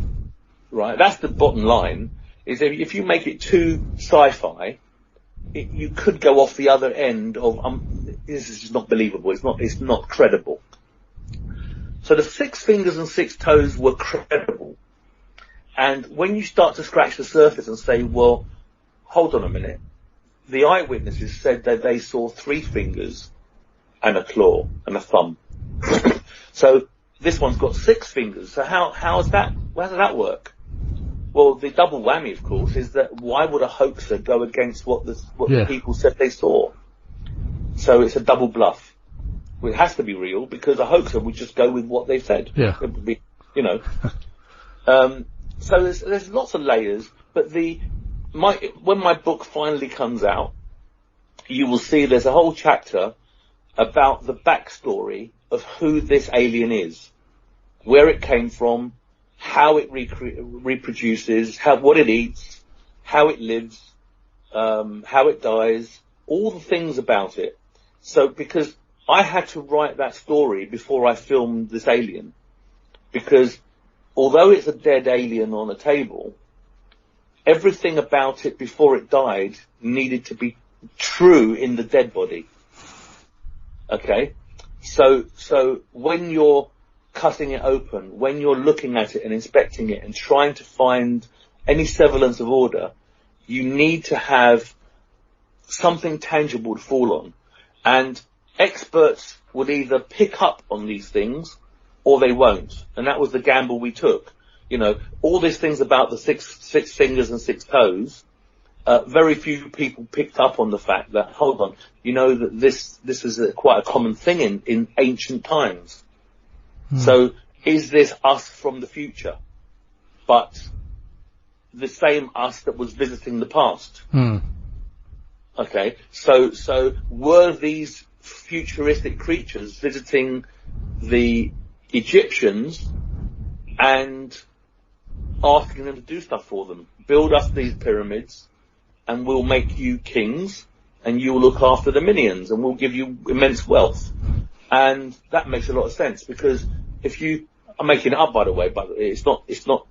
Right? That's the bottom line. Is if you make it too sci-fi, you could go off the other end of this is just not believable. It's not credible. So the 6 fingers and 6 toes were credible. And when you start to scratch the surface and say, well, hold on a minute, the eyewitnesses said that they saw 3 fingers and a claw and a thumb. So this one's got 6 fingers. So how does that work? Well, the double whammy, of course, is that why would a hoaxer go against what the people said they saw? So it's a double bluff. Well, it has to be real because a hoaxer would just go with what they said. Yeah. It would be, so there's lots of layers, but when my book finally comes out, you will see there's a whole chapter about the backstory of who this alien is, where it came from, how it reproduces, what it eats, how it lives, how it dies, all the things about it. So because I had to write that story before I filmed this alien, because although it's a dead alien on a table, everything about it before it died needed to be true in the dead body. Okay? So when you're cutting it open, when you're looking at it and inspecting it and trying to find any semblance of order, you need to have something tangible to fall on. And experts would either pick up on these things or they won't. And that was the gamble we took. All these things about the six fingers and 6 toes, very few people picked up on the fact that, hold on, that this is quite a common thing in ancient times. So is this us from the future, but the same us that was visiting the past? Okay, so were these futuristic creatures visiting the Egyptians and asking them to do stuff for them? Build us these pyramids and we'll make you kings and you'll look after the minions and we'll give you immense wealth. And that makes a lot of sense because I'm making it up, by the way, but it's not,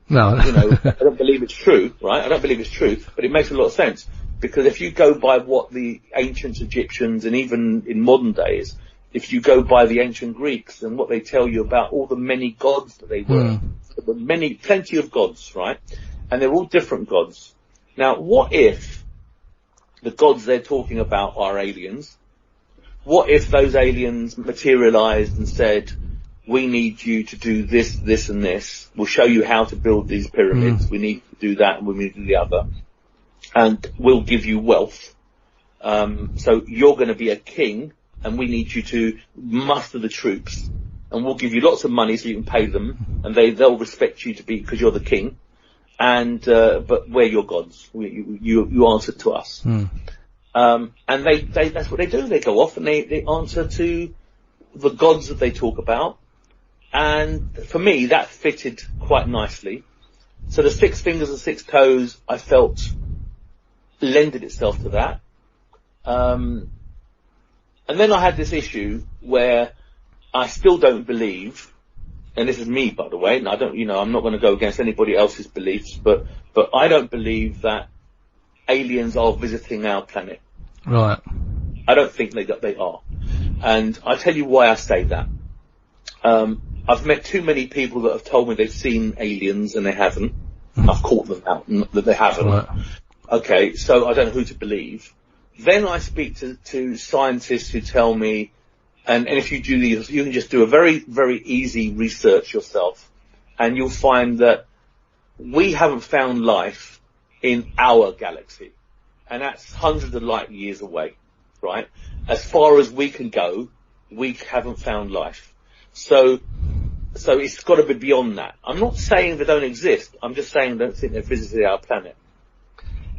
no. I don't believe it's true, right? I don't believe it's true, but it makes a lot of sense because if you go by what the ancient Egyptians and even in modern days, if you go by the ancient Greeks and what they tell you about all the many gods that they were, there were plenty of gods, right? And they're all different gods. Now, what if the gods they're talking about are aliens? What if those aliens materialized and said, we need you to do this, this and this. We'll show you how to build these pyramids. We need to do that and we need to do the other. And we'll give you wealth. So you're going to be a king and we need you to muster the troops and we'll give you lots of money so you can pay them and they'll respect you because you're the king. And, but we're your gods. You answer to us. And that's what they do. They go off and they answer to the gods that they talk about. And for me, that fitted quite nicely. So the 6 fingers and 6 toes, I felt lended itself to that. And then I had this issue where I still don't believe, and this is me, by the way, and I don't, I'm not going to go against anybody else's beliefs, but I don't believe that aliens are visiting our planet. Right. I don't think they are. And I'll tell you why I say that. I've met too many people that have told me they've seen aliens and they haven't. I've caught them out that they haven't. Right. Okay, so I don't know who to believe. Then I speak to scientists who tell me, and if you do these, you can just do a very, very easy research yourself, and you'll find that we haven't found life in our galaxy, and that's hundreds of light years away, right? As far as we can go, we haven't found life. So it's got to be beyond that. I'm not saying they don't exist. I'm just saying I don't think they've visited our planet.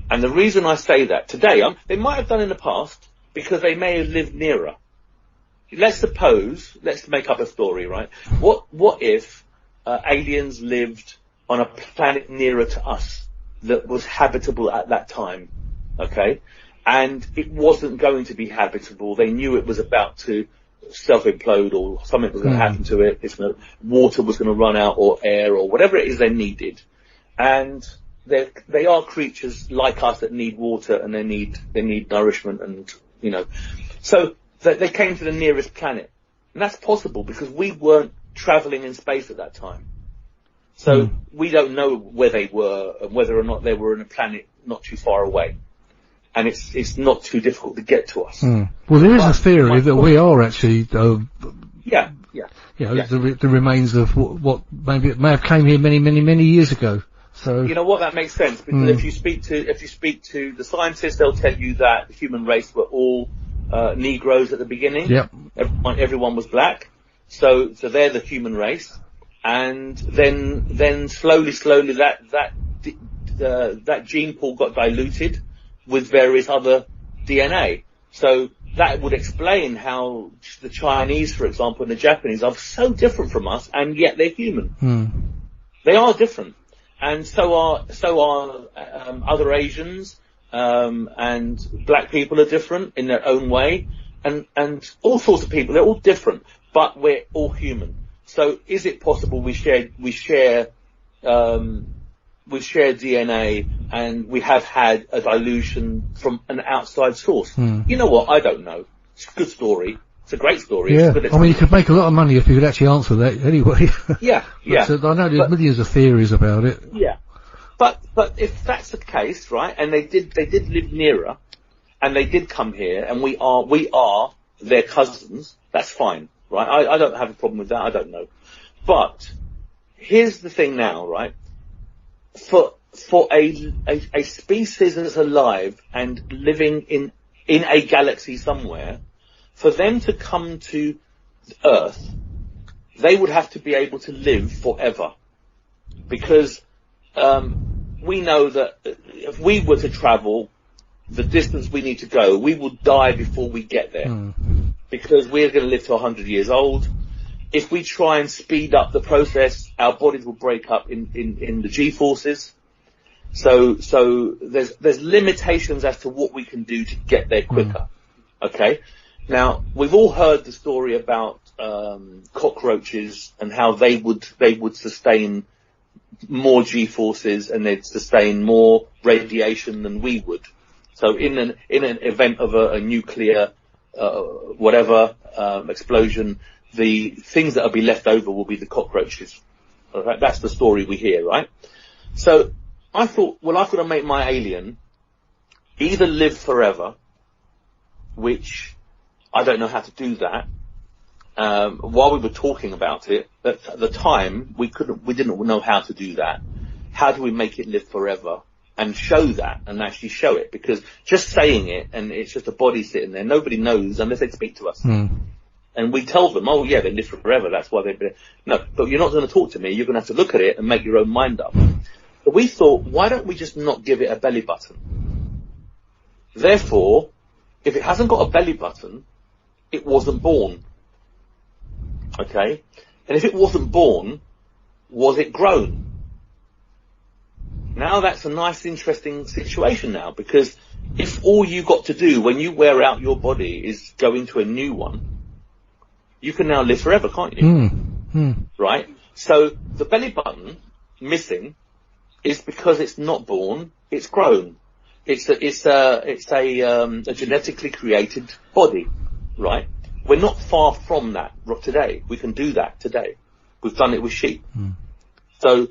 And the reason I say that today, they might have done in the past because they may have lived nearer. Let's make up a story, right? What if aliens lived on a planet nearer to us that was habitable at that time, okay? And it wasn't going to be habitable. They knew it was about to self-implode or something was going to happen to it. Water was going to run out or air or whatever it is they needed. And they are creatures like us that need water and they need nourishment and, So they came to the nearest planet. And that's possible because we weren't traveling in space at that time. So we don't know where they were and whether or not they were on a planet not too far away. and it's not too difficult to get to us. Well, there is a theory that we are actually, the remains of what maybe it may have came here many years ago. So you know what, that makes sense, because if you speak to the scientists, they'll tell you that the human race were all Negroes at the beginning. Yep. Everyone was black, so they're the human race, and then slowly that gene pool got diluted with various other DNA. So that would explain how the Chinese, for example, and the Japanese are so different from us, and yet they're human. They are different. And so are other Asians, and black people are different in their own way, and all sorts of people. They're all different, but we're all human. So is it possible we share DNA, and we have had a dilution from an outside source? You know what? I don't know. It's a good story. It's a great story. Yeah, I mean, you could make a lot of money if you could actually answer that anyway. Yeah. I know there's millions of theories about it. Yeah. But if that's the case, right, and they did live nearer, and they did come here, and we are their cousins, that's fine, right? I don't have a problem with that, I don't know. But here's the thing now, right? For a species that's alive and living in a galaxy somewhere, for them to come to Earth, they would have to be able to live forever. Because we know that if we were to travel the distance we need to go, we will die before we get there. Because we're going to live to 100 years old. If we try and speed up the process, our bodies will break up in the G-forces. So there's limitations as to what we can do to get there quicker. Okay? Now, we've all heard the story about cockroaches and how they would sustain more G-forces, and they'd sustain more radiation than we would. So in an event of a nuclear explosion, the things that will be left over will be the cockroaches. All right? That's the story we hear, right? So I thought, well, I've got to make my alien either live forever, which I don't know how to do that. While we were talking about it, at the time, we didn't know how to do that. How do we make it live forever and show that and actually show it? Because just saying it and it's just a body sitting there, nobody knows unless they speak to us. And we tell them, oh yeah, they live forever, that's why they've been... No, but you're not going to talk to me, you're going to have to look at it and make your own mind up. So we thought, why don't we just not give it a belly button? Therefore, if it hasn't got a belly button, it wasn't born. Okay? And if it wasn't born, was it grown? Now that's a nice, interesting situation now, because if all you got to do when you wear out your body is go into a new one, you can now live forever, can't you? Right? So the belly button missing is because it's not born, it's grown. It's a genetically created body, right? We're not far from that today. We can do that today. We've done it with sheep. So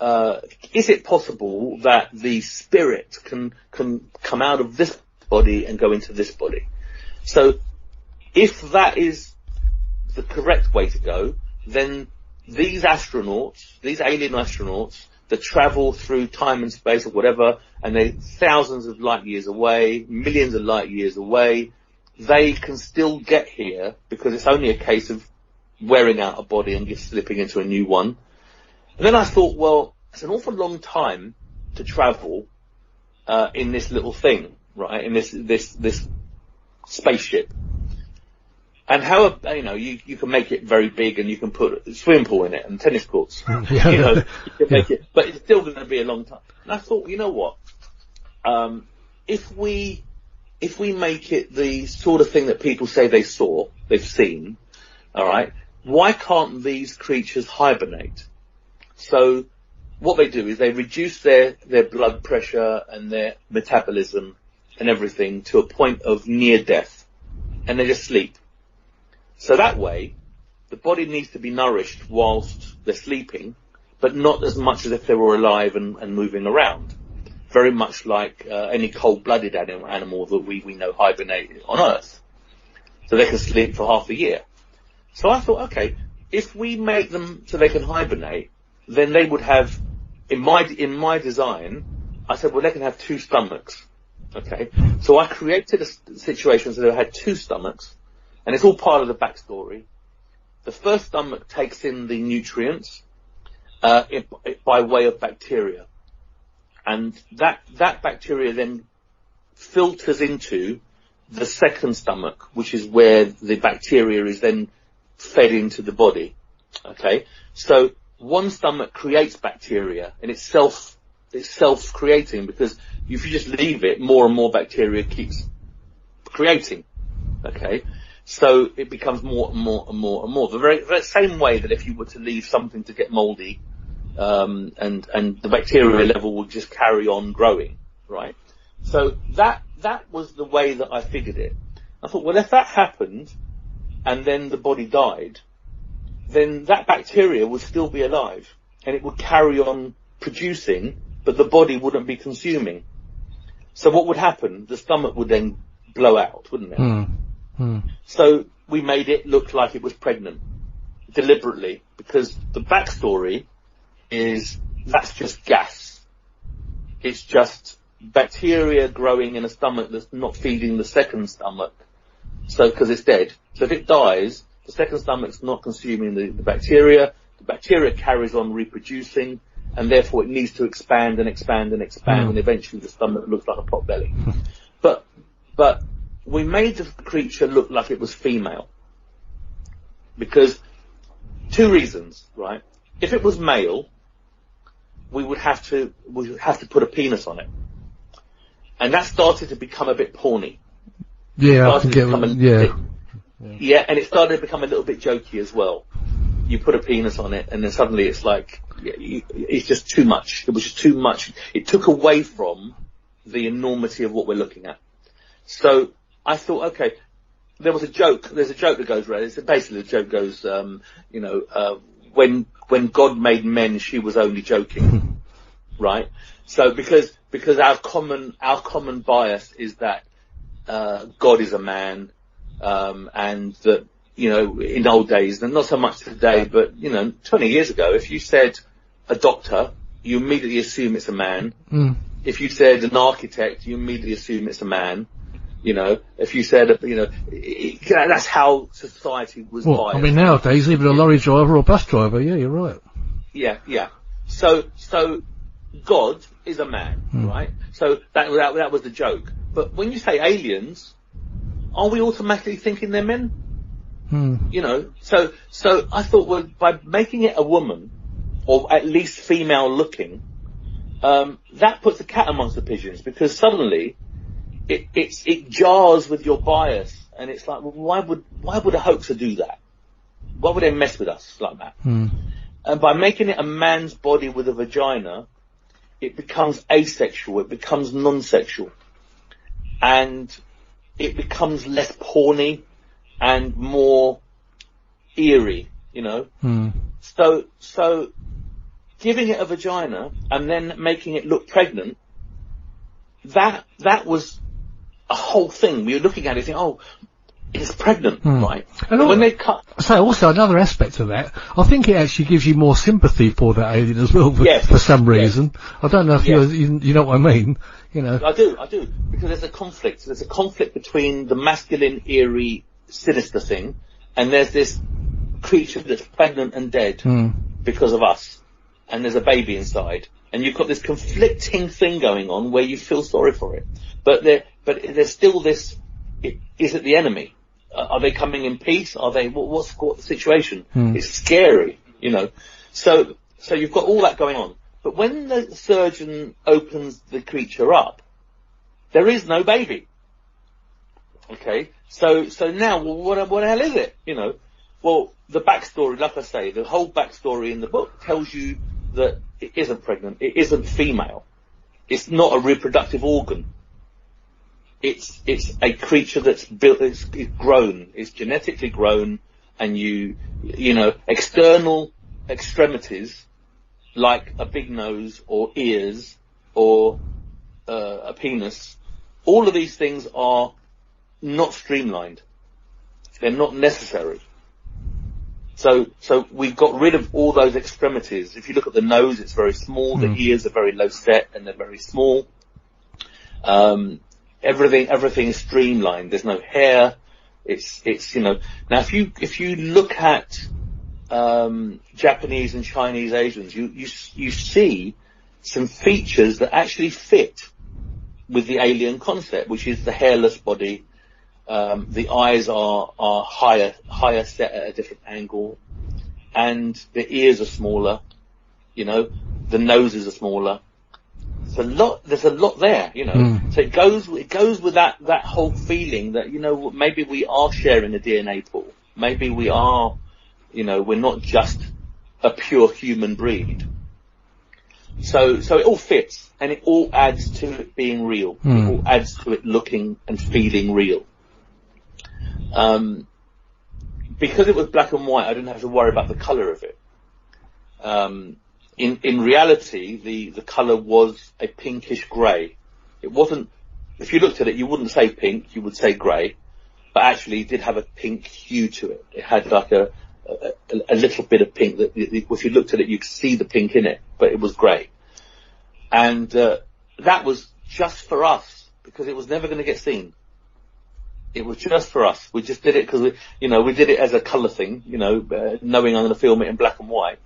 is it possible that the spirit can come out of this body and go into this body? So if that is the correct way to go, then these alien astronauts that travel through time and space or whatever, and they're thousands of light years away, millions of light years away, they can still get here because it's only a case of wearing out a body and just slipping into a new one. And then I thought, well, it's an awful long time to travel in this little thing, right? In this spaceship. And how, you can make it very big and you can put a swimming pool in it and tennis courts. You can make it, but it's still going to be a long time. And I thought, you know what? If we make it the sort of thing that people say they've seen, all right, why can't these creatures hibernate? So what they do is they reduce their blood pressure and their metabolism and everything to a point of near death, and they just sleep. So that way, the body needs to be nourished whilst they're sleeping, but not as much as if they were alive and moving around. very much like any cold-blooded animal that we know hibernate on Earth. So they can sleep for half a year. So I thought, okay, if we make them so they can hibernate, then they would have, in my design, I said, well, they can have 2 stomachs. Okay, so I created a situation so they had 2 stomachs, and it's all part of the backstory. The first stomach takes in the nutrients by way of bacteria, and that bacteria then filters into the second stomach, which is where the bacteria is then fed into the body. Okay, so one stomach creates bacteria, and it's self-creating, because if you just leave it, more and more bacteria keeps creating. Okay, so it becomes more and more and more and more. The very same way that if you were to leave something to get mouldy, and the bacteria level would just carry on growing, right? So that was the way that I figured it. I thought, well, if that happened, and then the body died, then that bacteria would still be alive, and it would carry on producing, but the body wouldn't be consuming. So what would happen? The stomach would then blow out, wouldn't it? So we made it look like it was pregnant, deliberately, because the backstory is that's just gas. It's just bacteria growing in a stomach that's not feeding the second stomach, so because it's dead. So if it dies, the second stomach's not consuming the bacteria carries on reproducing, and therefore it needs to expand and expand and expand, and eventually the stomach looks like a pot belly. But we made the creature look like it was female, because 2 reasons, right? If it was male, we would have to put a penis on it, and that started to become a bit porny. Yeah, I can get it. Yeah, and it started to become a little bit jokey as well. You put a penis on it, and then suddenly it's like, it's just too much. It was just too much. It took away from the enormity of what we're looking at. So I thought, okay, there's a joke that goes around. Basically the joke goes, when God made men, she was only joking, right? So because our common bias is that God is a man, and that, in old days, and not so much today, but 20 years ago, if you said a doctor, you immediately assume it's a man. If you said an architect, you immediately assume it's a man. If you said, that's how society was biased. I mean, nowadays, even a lorry driver or bus driver, yeah, you're right. Yeah. So God is a man, right? So that was the joke. But when you say aliens, are we automatically thinking they're men? So I thought, well, by making it a woman, or at least female looking, that puts the cat amongst the pigeons, because suddenly it jars with your bias, and it's like, well, why would a hoaxer do that? Why would they mess with us like that? And by making it a man's body with a vagina, it becomes asexual, it becomes non-sexual, and it becomes less porny and more eerie, So giving it a vagina and then making it look pregnant, that was a whole thing. We were looking at it thinking, oh, it's pregnant, right? And when they cut... So also another aspect of that, I think it actually gives you more sympathy for that alien as well, for some reason. I don't know if you know what I mean, I do, because there's a conflict. There's a conflict between the masculine, eerie, sinister thing, and there's this creature that's pregnant and dead because of us, and there's a baby inside, and you've got this conflicting thing going on where you feel sorry for it, but there's still this, is it the enemy? Are they coming in peace? Are they, what's the situation? It's scary, So you've got all that going on. But when the surgeon opens the creature up, there is no baby. Okay? So now, well, what the hell is it? Well, the backstory, like I say, the whole backstory in the book tells you that it isn't pregnant. It isn't female. It's not a reproductive organ. It's a creature that's built, it's grown, it's genetically grown, and external extremities, like a big nose or ears or a penis. All of these things are not streamlined. They're not necessary. So we've got rid of all those extremities. If you look at the nose, it's very small. The ears are very low set and they're very small. Everything is streamlined. There's no hair. It's now if you look at Japanese and Chinese Asians, you see some features that actually fit with the alien concept, which is the hairless body. The eyes are higher set at a different angle, and the ears are smaller. The noses are smaller. There's a lot there, So it goes with that whole feeling that, maybe we are sharing a DNA pool. Maybe we are, we're not just a pure human breed. So it all fits, and it all adds to it being real. It all adds to it looking and feeling real. Because it was black and white, I didn't have to worry about the colour of it. In reality, the colour was a pinkish grey. It wasn't, if you looked at it, you wouldn't say pink, you would say grey, but actually it did have a pink hue to it. It had like a little bit of pink that, if you looked at it, you could see the pink in it, but it was grey. And that was just for us, because it was never going to get seen. It was just for us. We just did it because we did it as a colour thing, knowing I'm going to film it in black and white.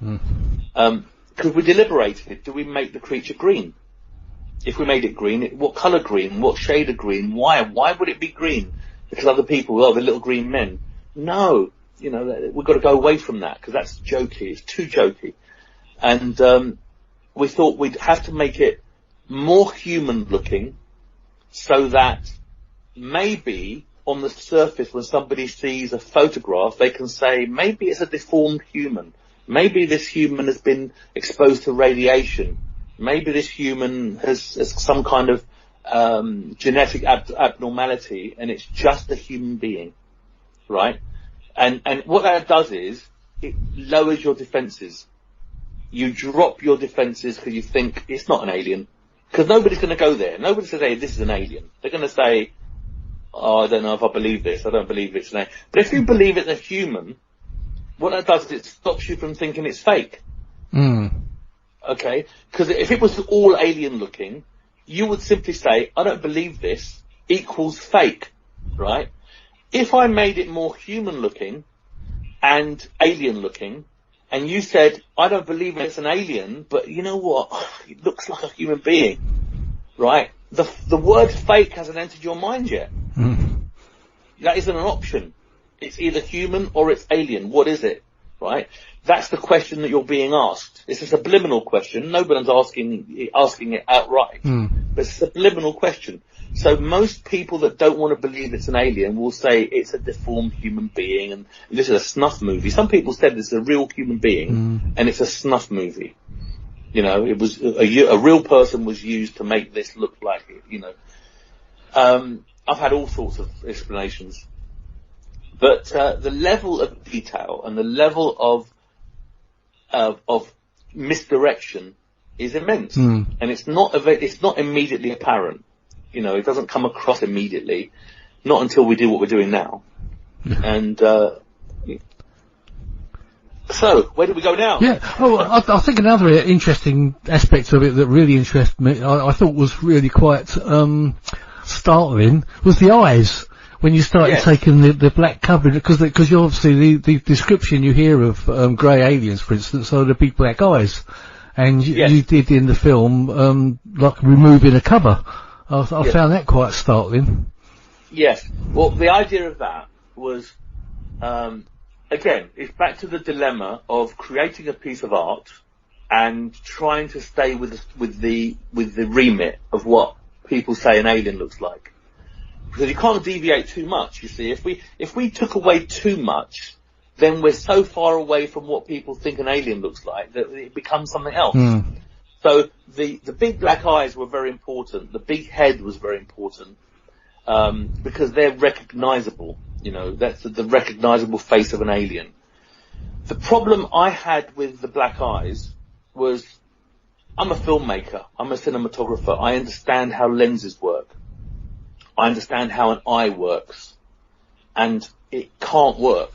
Because we deliberated, do we make the creature green? If we made it green, what colour green? What shade of green? Why? Why would it be green? Because other people, the little green men. No, we've got to go away from that, because that's jokey. It's too jokey. And we thought we'd have to make it more human looking, so that maybe on the surface, when somebody sees a photograph, they can say, maybe it's a deformed human. Maybe this human has been exposed to radiation. Maybe this human has some kind of genetic abnormality, and it's just a human being, right? And what that does is it lowers your defences. You drop your defences because you think it's not an alien, because nobody's going to go there. Nobody's going to say this is an alien. They're going to say, I don't know if I believe this. I don't believe it's an alien. But if you believe it's a human, what that does is it stops you from thinking it's fake. Okay? Because if it was all alien looking, you would simply say, I don't believe this equals fake, right? If I made it more human looking and alien looking, and you said, I don't believe it's an alien, but you know what? It looks like a human being, right? The word fake hasn't entered your mind yet. That isn't an option. It's either human or it's alien. What is it? Right? That's the question that you're being asked. It's a subliminal question. Nobody's asking it outright. But it's a subliminal question. So most people that don't want to believe it's an alien will say it's a deformed human being, and this is a snuff movie. Some people said this is a real human being, and it's a snuff movie. It was a real person was used to make this look like it. I've had all sorts of explanations. But the level of detail and the level of misdirection is immense, and it's not immediately apparent. It doesn't come across immediately, not until we do what we're doing now. And so, where do we go now? Yeah. I think another interesting aspect of it that really interested me, I thought was really quite startling, was the eyes. When you started taking the black coverage, because you obviously the description you hear of grey aliens, for instance, are the big black eyes, and you did in the film like removing a cover. I found that quite startling. Yes. Well, the idea of that was, again, it's back to the dilemma of creating a piece of art and trying to stay with the remit of what people say an alien looks like. Because you can't deviate too much, you see. If we took away too much, then we're so far away from what people think an alien looks like that it becomes something else. So the big black eyes were very important. The big head was very important, because they're recognizable. That's the recognizable face of an alien. The problem I had with the black eyes was I'm a filmmaker. I'm a cinematographer. I understand how lenses work. I understand how an eye works. And it can't work.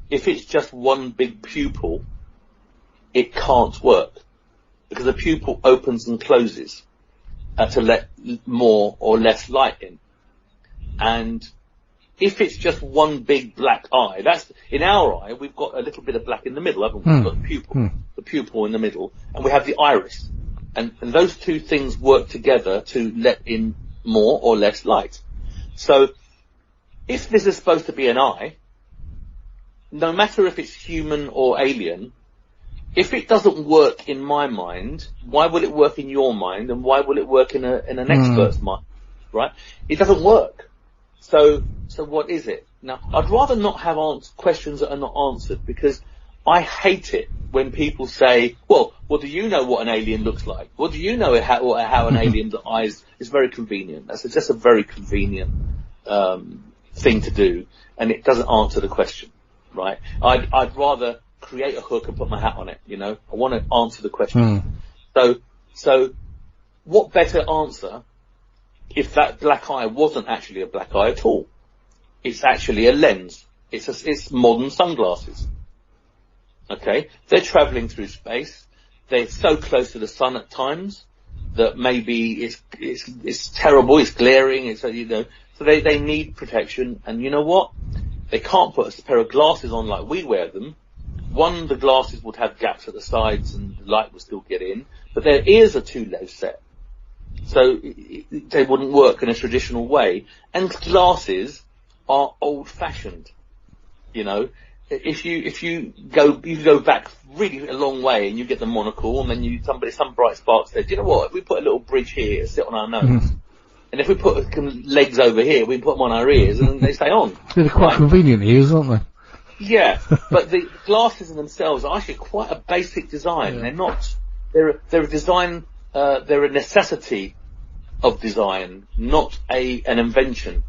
If it's just one big pupil, it can't work. Because the pupil opens and closes to let more or less light in. And if it's just one big black eye, that's, in our eye, we've got a little bit of black in the middle, haven't we? We've got the pupil in the middle, and we have the iris. And those two things work together to let in more or less light. So, if this is supposed to be an eye, no matter if it's human or alien, if it doesn't work in my mind, why will it work in your mind, and why will it work in an expert's mind, right? It doesn't work. So what is it? Now, I'd rather not have questions that are not answered, because I hate it when people say, well, do you know what an alien looks like? Well, do you know how an alien's eyes is very convenient? That's just a very convenient thing to do, and it doesn't answer the question, right? I'd rather create a hook and put my hat on it, you know? I want to answer the question. So what better answer if that black eye wasn't actually a black eye at all? It's actually a lens. It's modern sunglasses. Okay? They're traveling through space. They're so close to the sun at times that maybe it's terrible, it's glaring, it's, you know, so they need protection. And you know what? They can't put a pair of glasses on like we wear them. One, the glasses would have gaps at the sides and the light would still get in, but their ears are too low set. So they wouldn't work in a traditional way. And glasses are old-fashioned. You know, if you go back really a long way and you get the monocle, and then some bright spark said, you know what, if we put a little bridge here to sit on our nose, and if we put legs over here, we put them on our ears, and they stay on. They're quite convenient ears, aren't they? Yeah, but the glasses in themselves are actually quite a basic design. Yeah. They're not. They're a design. They're a necessity of design, not an invention.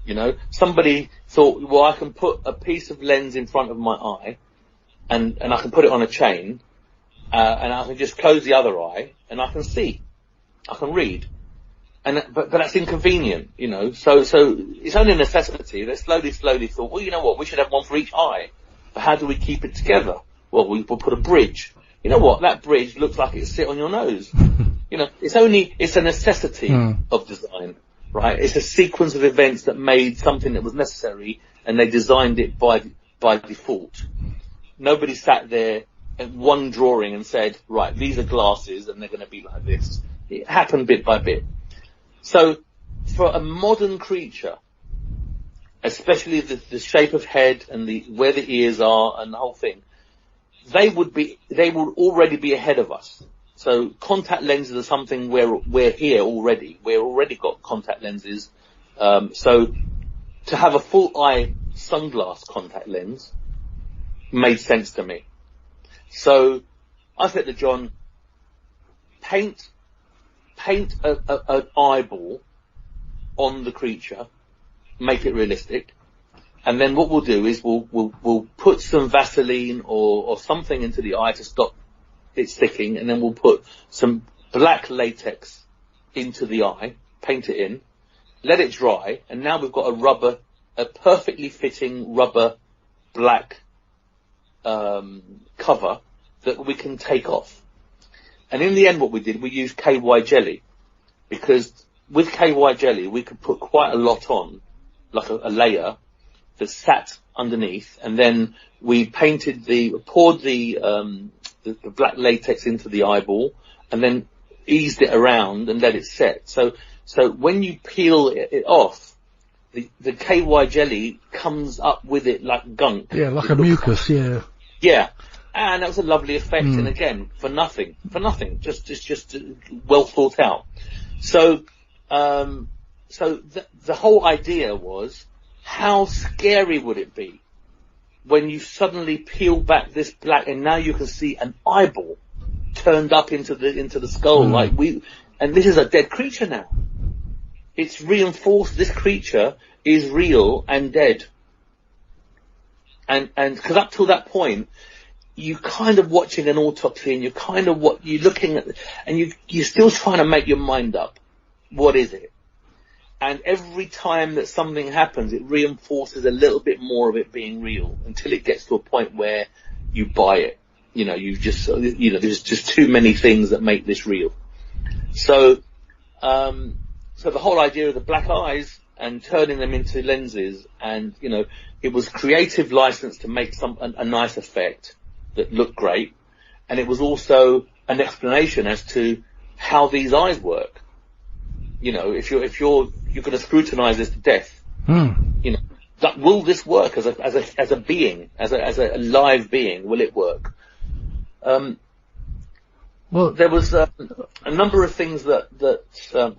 You know, somebody thought, well, I can put a piece of lens in front of my eye, and I can put it on a chain, and I can just close the other eye, and I can see, I can read, but that's inconvenient, you know. So it's only a necessity. They slowly thought, well, you know what, we should have one for each eye. But how do we keep it together? Well, we'll put a bridge. You know what? That bridge looks like it sit on your nose. You know, it's a necessity of design, right? It's a sequence of events that made something that was necessary, and they designed it by default. Nobody sat there at one drawing and said, right, these are glasses and they're going to be like this. It happened bit by bit. So for a modern creature, especially the shape of head and where the ears are and the whole thing, they would already be ahead of us. So contact lenses are something we're here already. We've already got contact lenses. So to have a full eye sunglass contact lens made sense to me. So I said to John, paint an eyeball on the creature, make it realistic, and then what we'll do is we'll put some Vaseline or something into the eye to stop it sticking, and then we'll put some black latex into the eye, paint it in, let it dry, and now we've got a perfectly fitting rubber black cover that we can take off. And in the end, what we did, we used KY jelly, because with KY jelly, we could put quite a lot on, like a layer that sat underneath, and then we poured the black latex into the eyeball, and then eased it around and let it set. So when you peel it off, the KY jelly comes up with it like gunk. Yeah, like a mucus, yeah. Yeah. And that was a lovely effect, and again, for nothing, just well thought out. So the whole idea was, how scary would it be when you suddenly peel back this black, and now you can see an eyeball turned up into the skull, and this is a dead creature now. It's reinforced. This creature is real and dead, and because up till that point, you kind of watching an autopsy, and you're looking at, and you're still trying to make your mind up. What is it? And every time that something happens, it reinforces a little bit more of it being real until it gets to a point where you buy it. There's just too many things that make this real. So the whole idea of the black eyes and turning them into lenses, and, it was creative license to make a nice effect that looked great. And it was also an explanation as to how these eyes work. If you're going to scrutinize this to death, will this work as a being, as a live being? Will it work? Well, there was a number of things that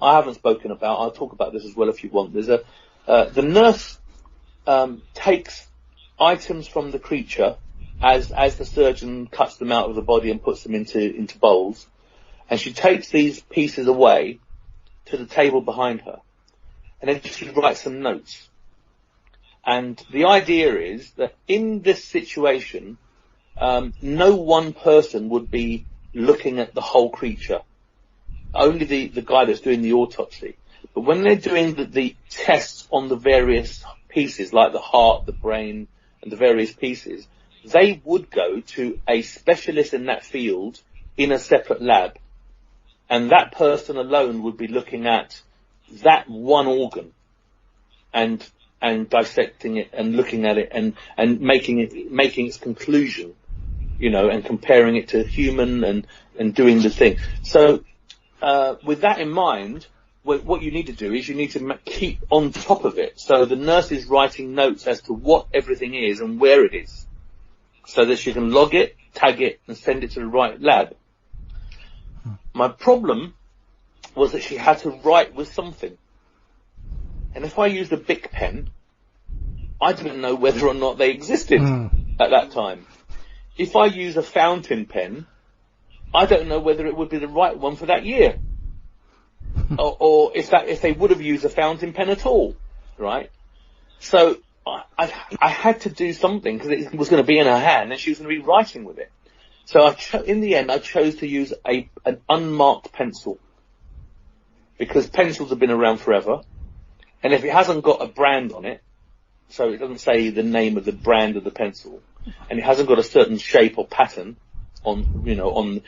I haven't spoken about. I'll talk about this as well if you want. There's the nurse takes items from the creature as the surgeon cuts them out of the body and puts them into bowls, and she takes these pieces away to the table behind her, and then she writes some notes. And the idea is that in this situation, no one person would be looking at the whole creature, only the guy that's doing the autopsy. But when they're doing the tests on the various pieces, like the heart, the brain, and the various pieces, they would go to a specialist in that field in a separate lab. And that person alone would be looking at that one organ and dissecting it and looking at it and making its conclusion, and comparing it to human and doing the thing. So, with that in mind, what you need to do is you need to keep on top of it. So the nurse is writing notes as to what everything is and where it is, so that she can log it, tag it, and send it to the right lab. My problem was that she had to write with something. And if I used a Bic pen, I didn't know whether or not they existed at that time. If I use a fountain pen, I don't know whether it would be the right one for that year. or if they would have used a fountain pen at all, right? So I had to do something, because it was going to be in her hand and she was going to be writing with it. So in the end, I chose to use an unmarked pencil, because pencils have been around forever. And if it hasn't got a brand on it, so it doesn't say the name of the brand of the pencil, and it hasn't got a certain shape or pattern you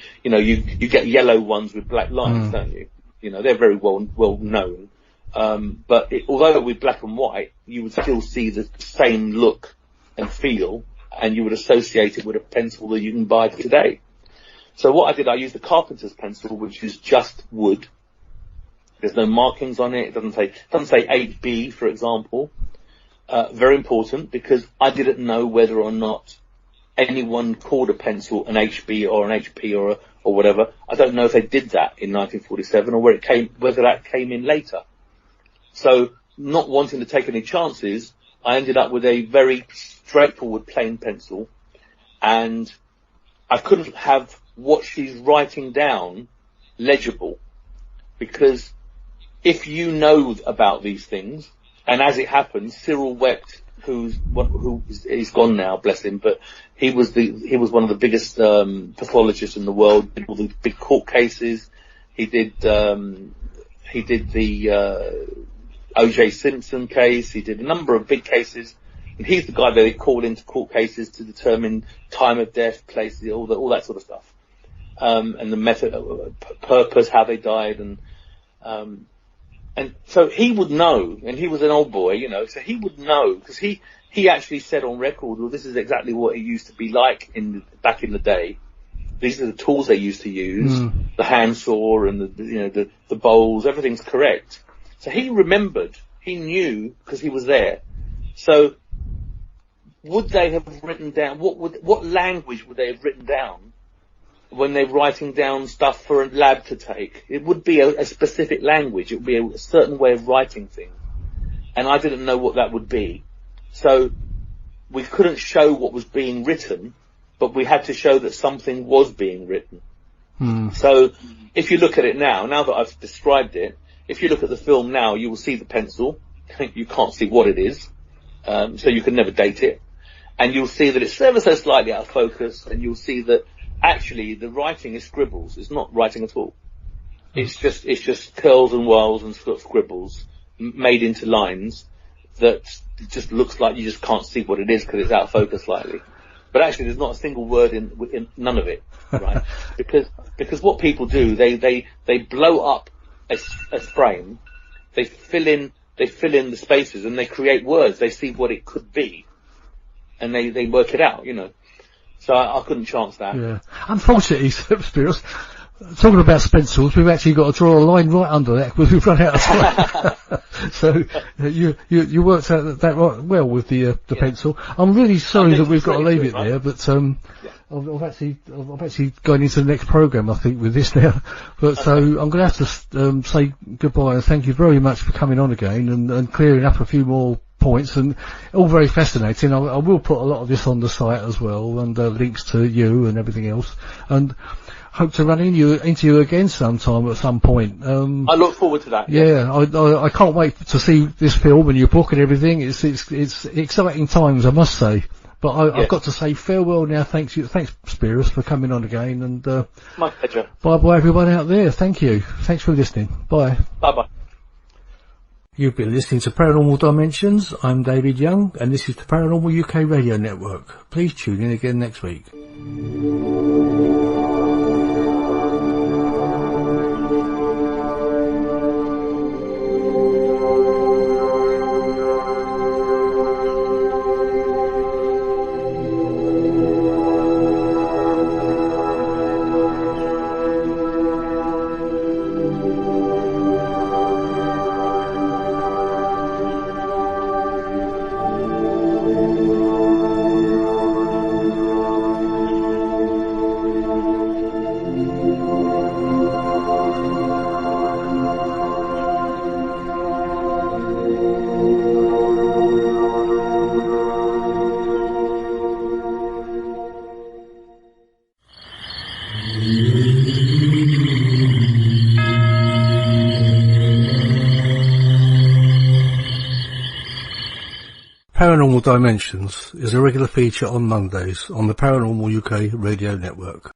get yellow ones with black lines, don't you? They're very well known. But although with black and white, you would still see the same look and feel, and you would associate it with a pencil that you can buy today. So what I did, I used a carpenter's pencil, which is just wood. There's no markings on it. It doesn't say 8B, for example. Very important, because I didn't know whether or not anyone called a pencil an HB or an HP or whatever. I don't know if they did that in 1947 or whether that came in later. So, not wanting to take any chances, I ended up with a very straightforward plain pencil, and I couldn't have what she's writing down legible, because if you know about these things, and as it happens, Cyril Wecht, he's gone now, bless him, but he was one of the biggest pathologists in the world. Did all the big court cases. He did the O.J. Simpson case. He did a number of big cases, and he's the guy that they call into court cases to determine time of death, places, all that sort of stuff, and the method, purpose, how they died, and so he would know, and he was an old boy, so he would know, because he actually said on record, well, this is exactly what it used to be like back in the day. These are the tools they used to use, the handsaw and the bowls, everything's correct. So he remembered, he knew, because he was there. So would they have written down, what language would they have written down when they're writing down stuff for a lab to take? It would be a specific language. It would be a certain way of writing things. And I didn't know what that would be. So we couldn't show what was being written, but we had to show that something was being written. So if you look at it now that I've described it, if you look at the film now, you will see the pencil. You can't see what it is. So you can never date it. and you'll see that it's ever so slightly out of focus, and you'll see that actually the writing is scribbles. It's not writing at all. It's just curls and whirls and sort of scribbles made into lines that just looks like you just can't see what it is because it's out of focus slightly. But actually, there's not a single word in none of it, right? because what people do, they blow up a frame, they fill in the spaces, and they create words. They see what it could be, and they work it out, you know. So I couldn't chance that. Yeah. Unfortunately, Spyros, talking about stencils, we've actually got to draw a line right under that because we've run out of time. So you worked out that right well with the pencil. I'm really sorry that we've got to leave it there, but I've actually gone into the next program, I think, with this now. But so I'm going to have to say goodbye and thank you very much for coming on again and clearing up a few more points, and all very fascinating. I will put a lot of this on the site as well, and links to you and everything else, and hope to run into you again sometime at some point. I look forward to that. Yeah, I can't wait to see this film and your book and everything. It's exciting times, I must say. But I've got to say farewell now. Thanks Spyros, for coming on again, and my pleasure. Bye everyone out there. Thank you. Thanks for listening. Bye. Bye. You've been listening to Paranormal Dimensions. I'm David Young, and this is the Paranormal UK Radio Network. Please tune in again next week. Paranormal Dimensions is a regular feature on Mondays on the Paranormal UK Radio Network.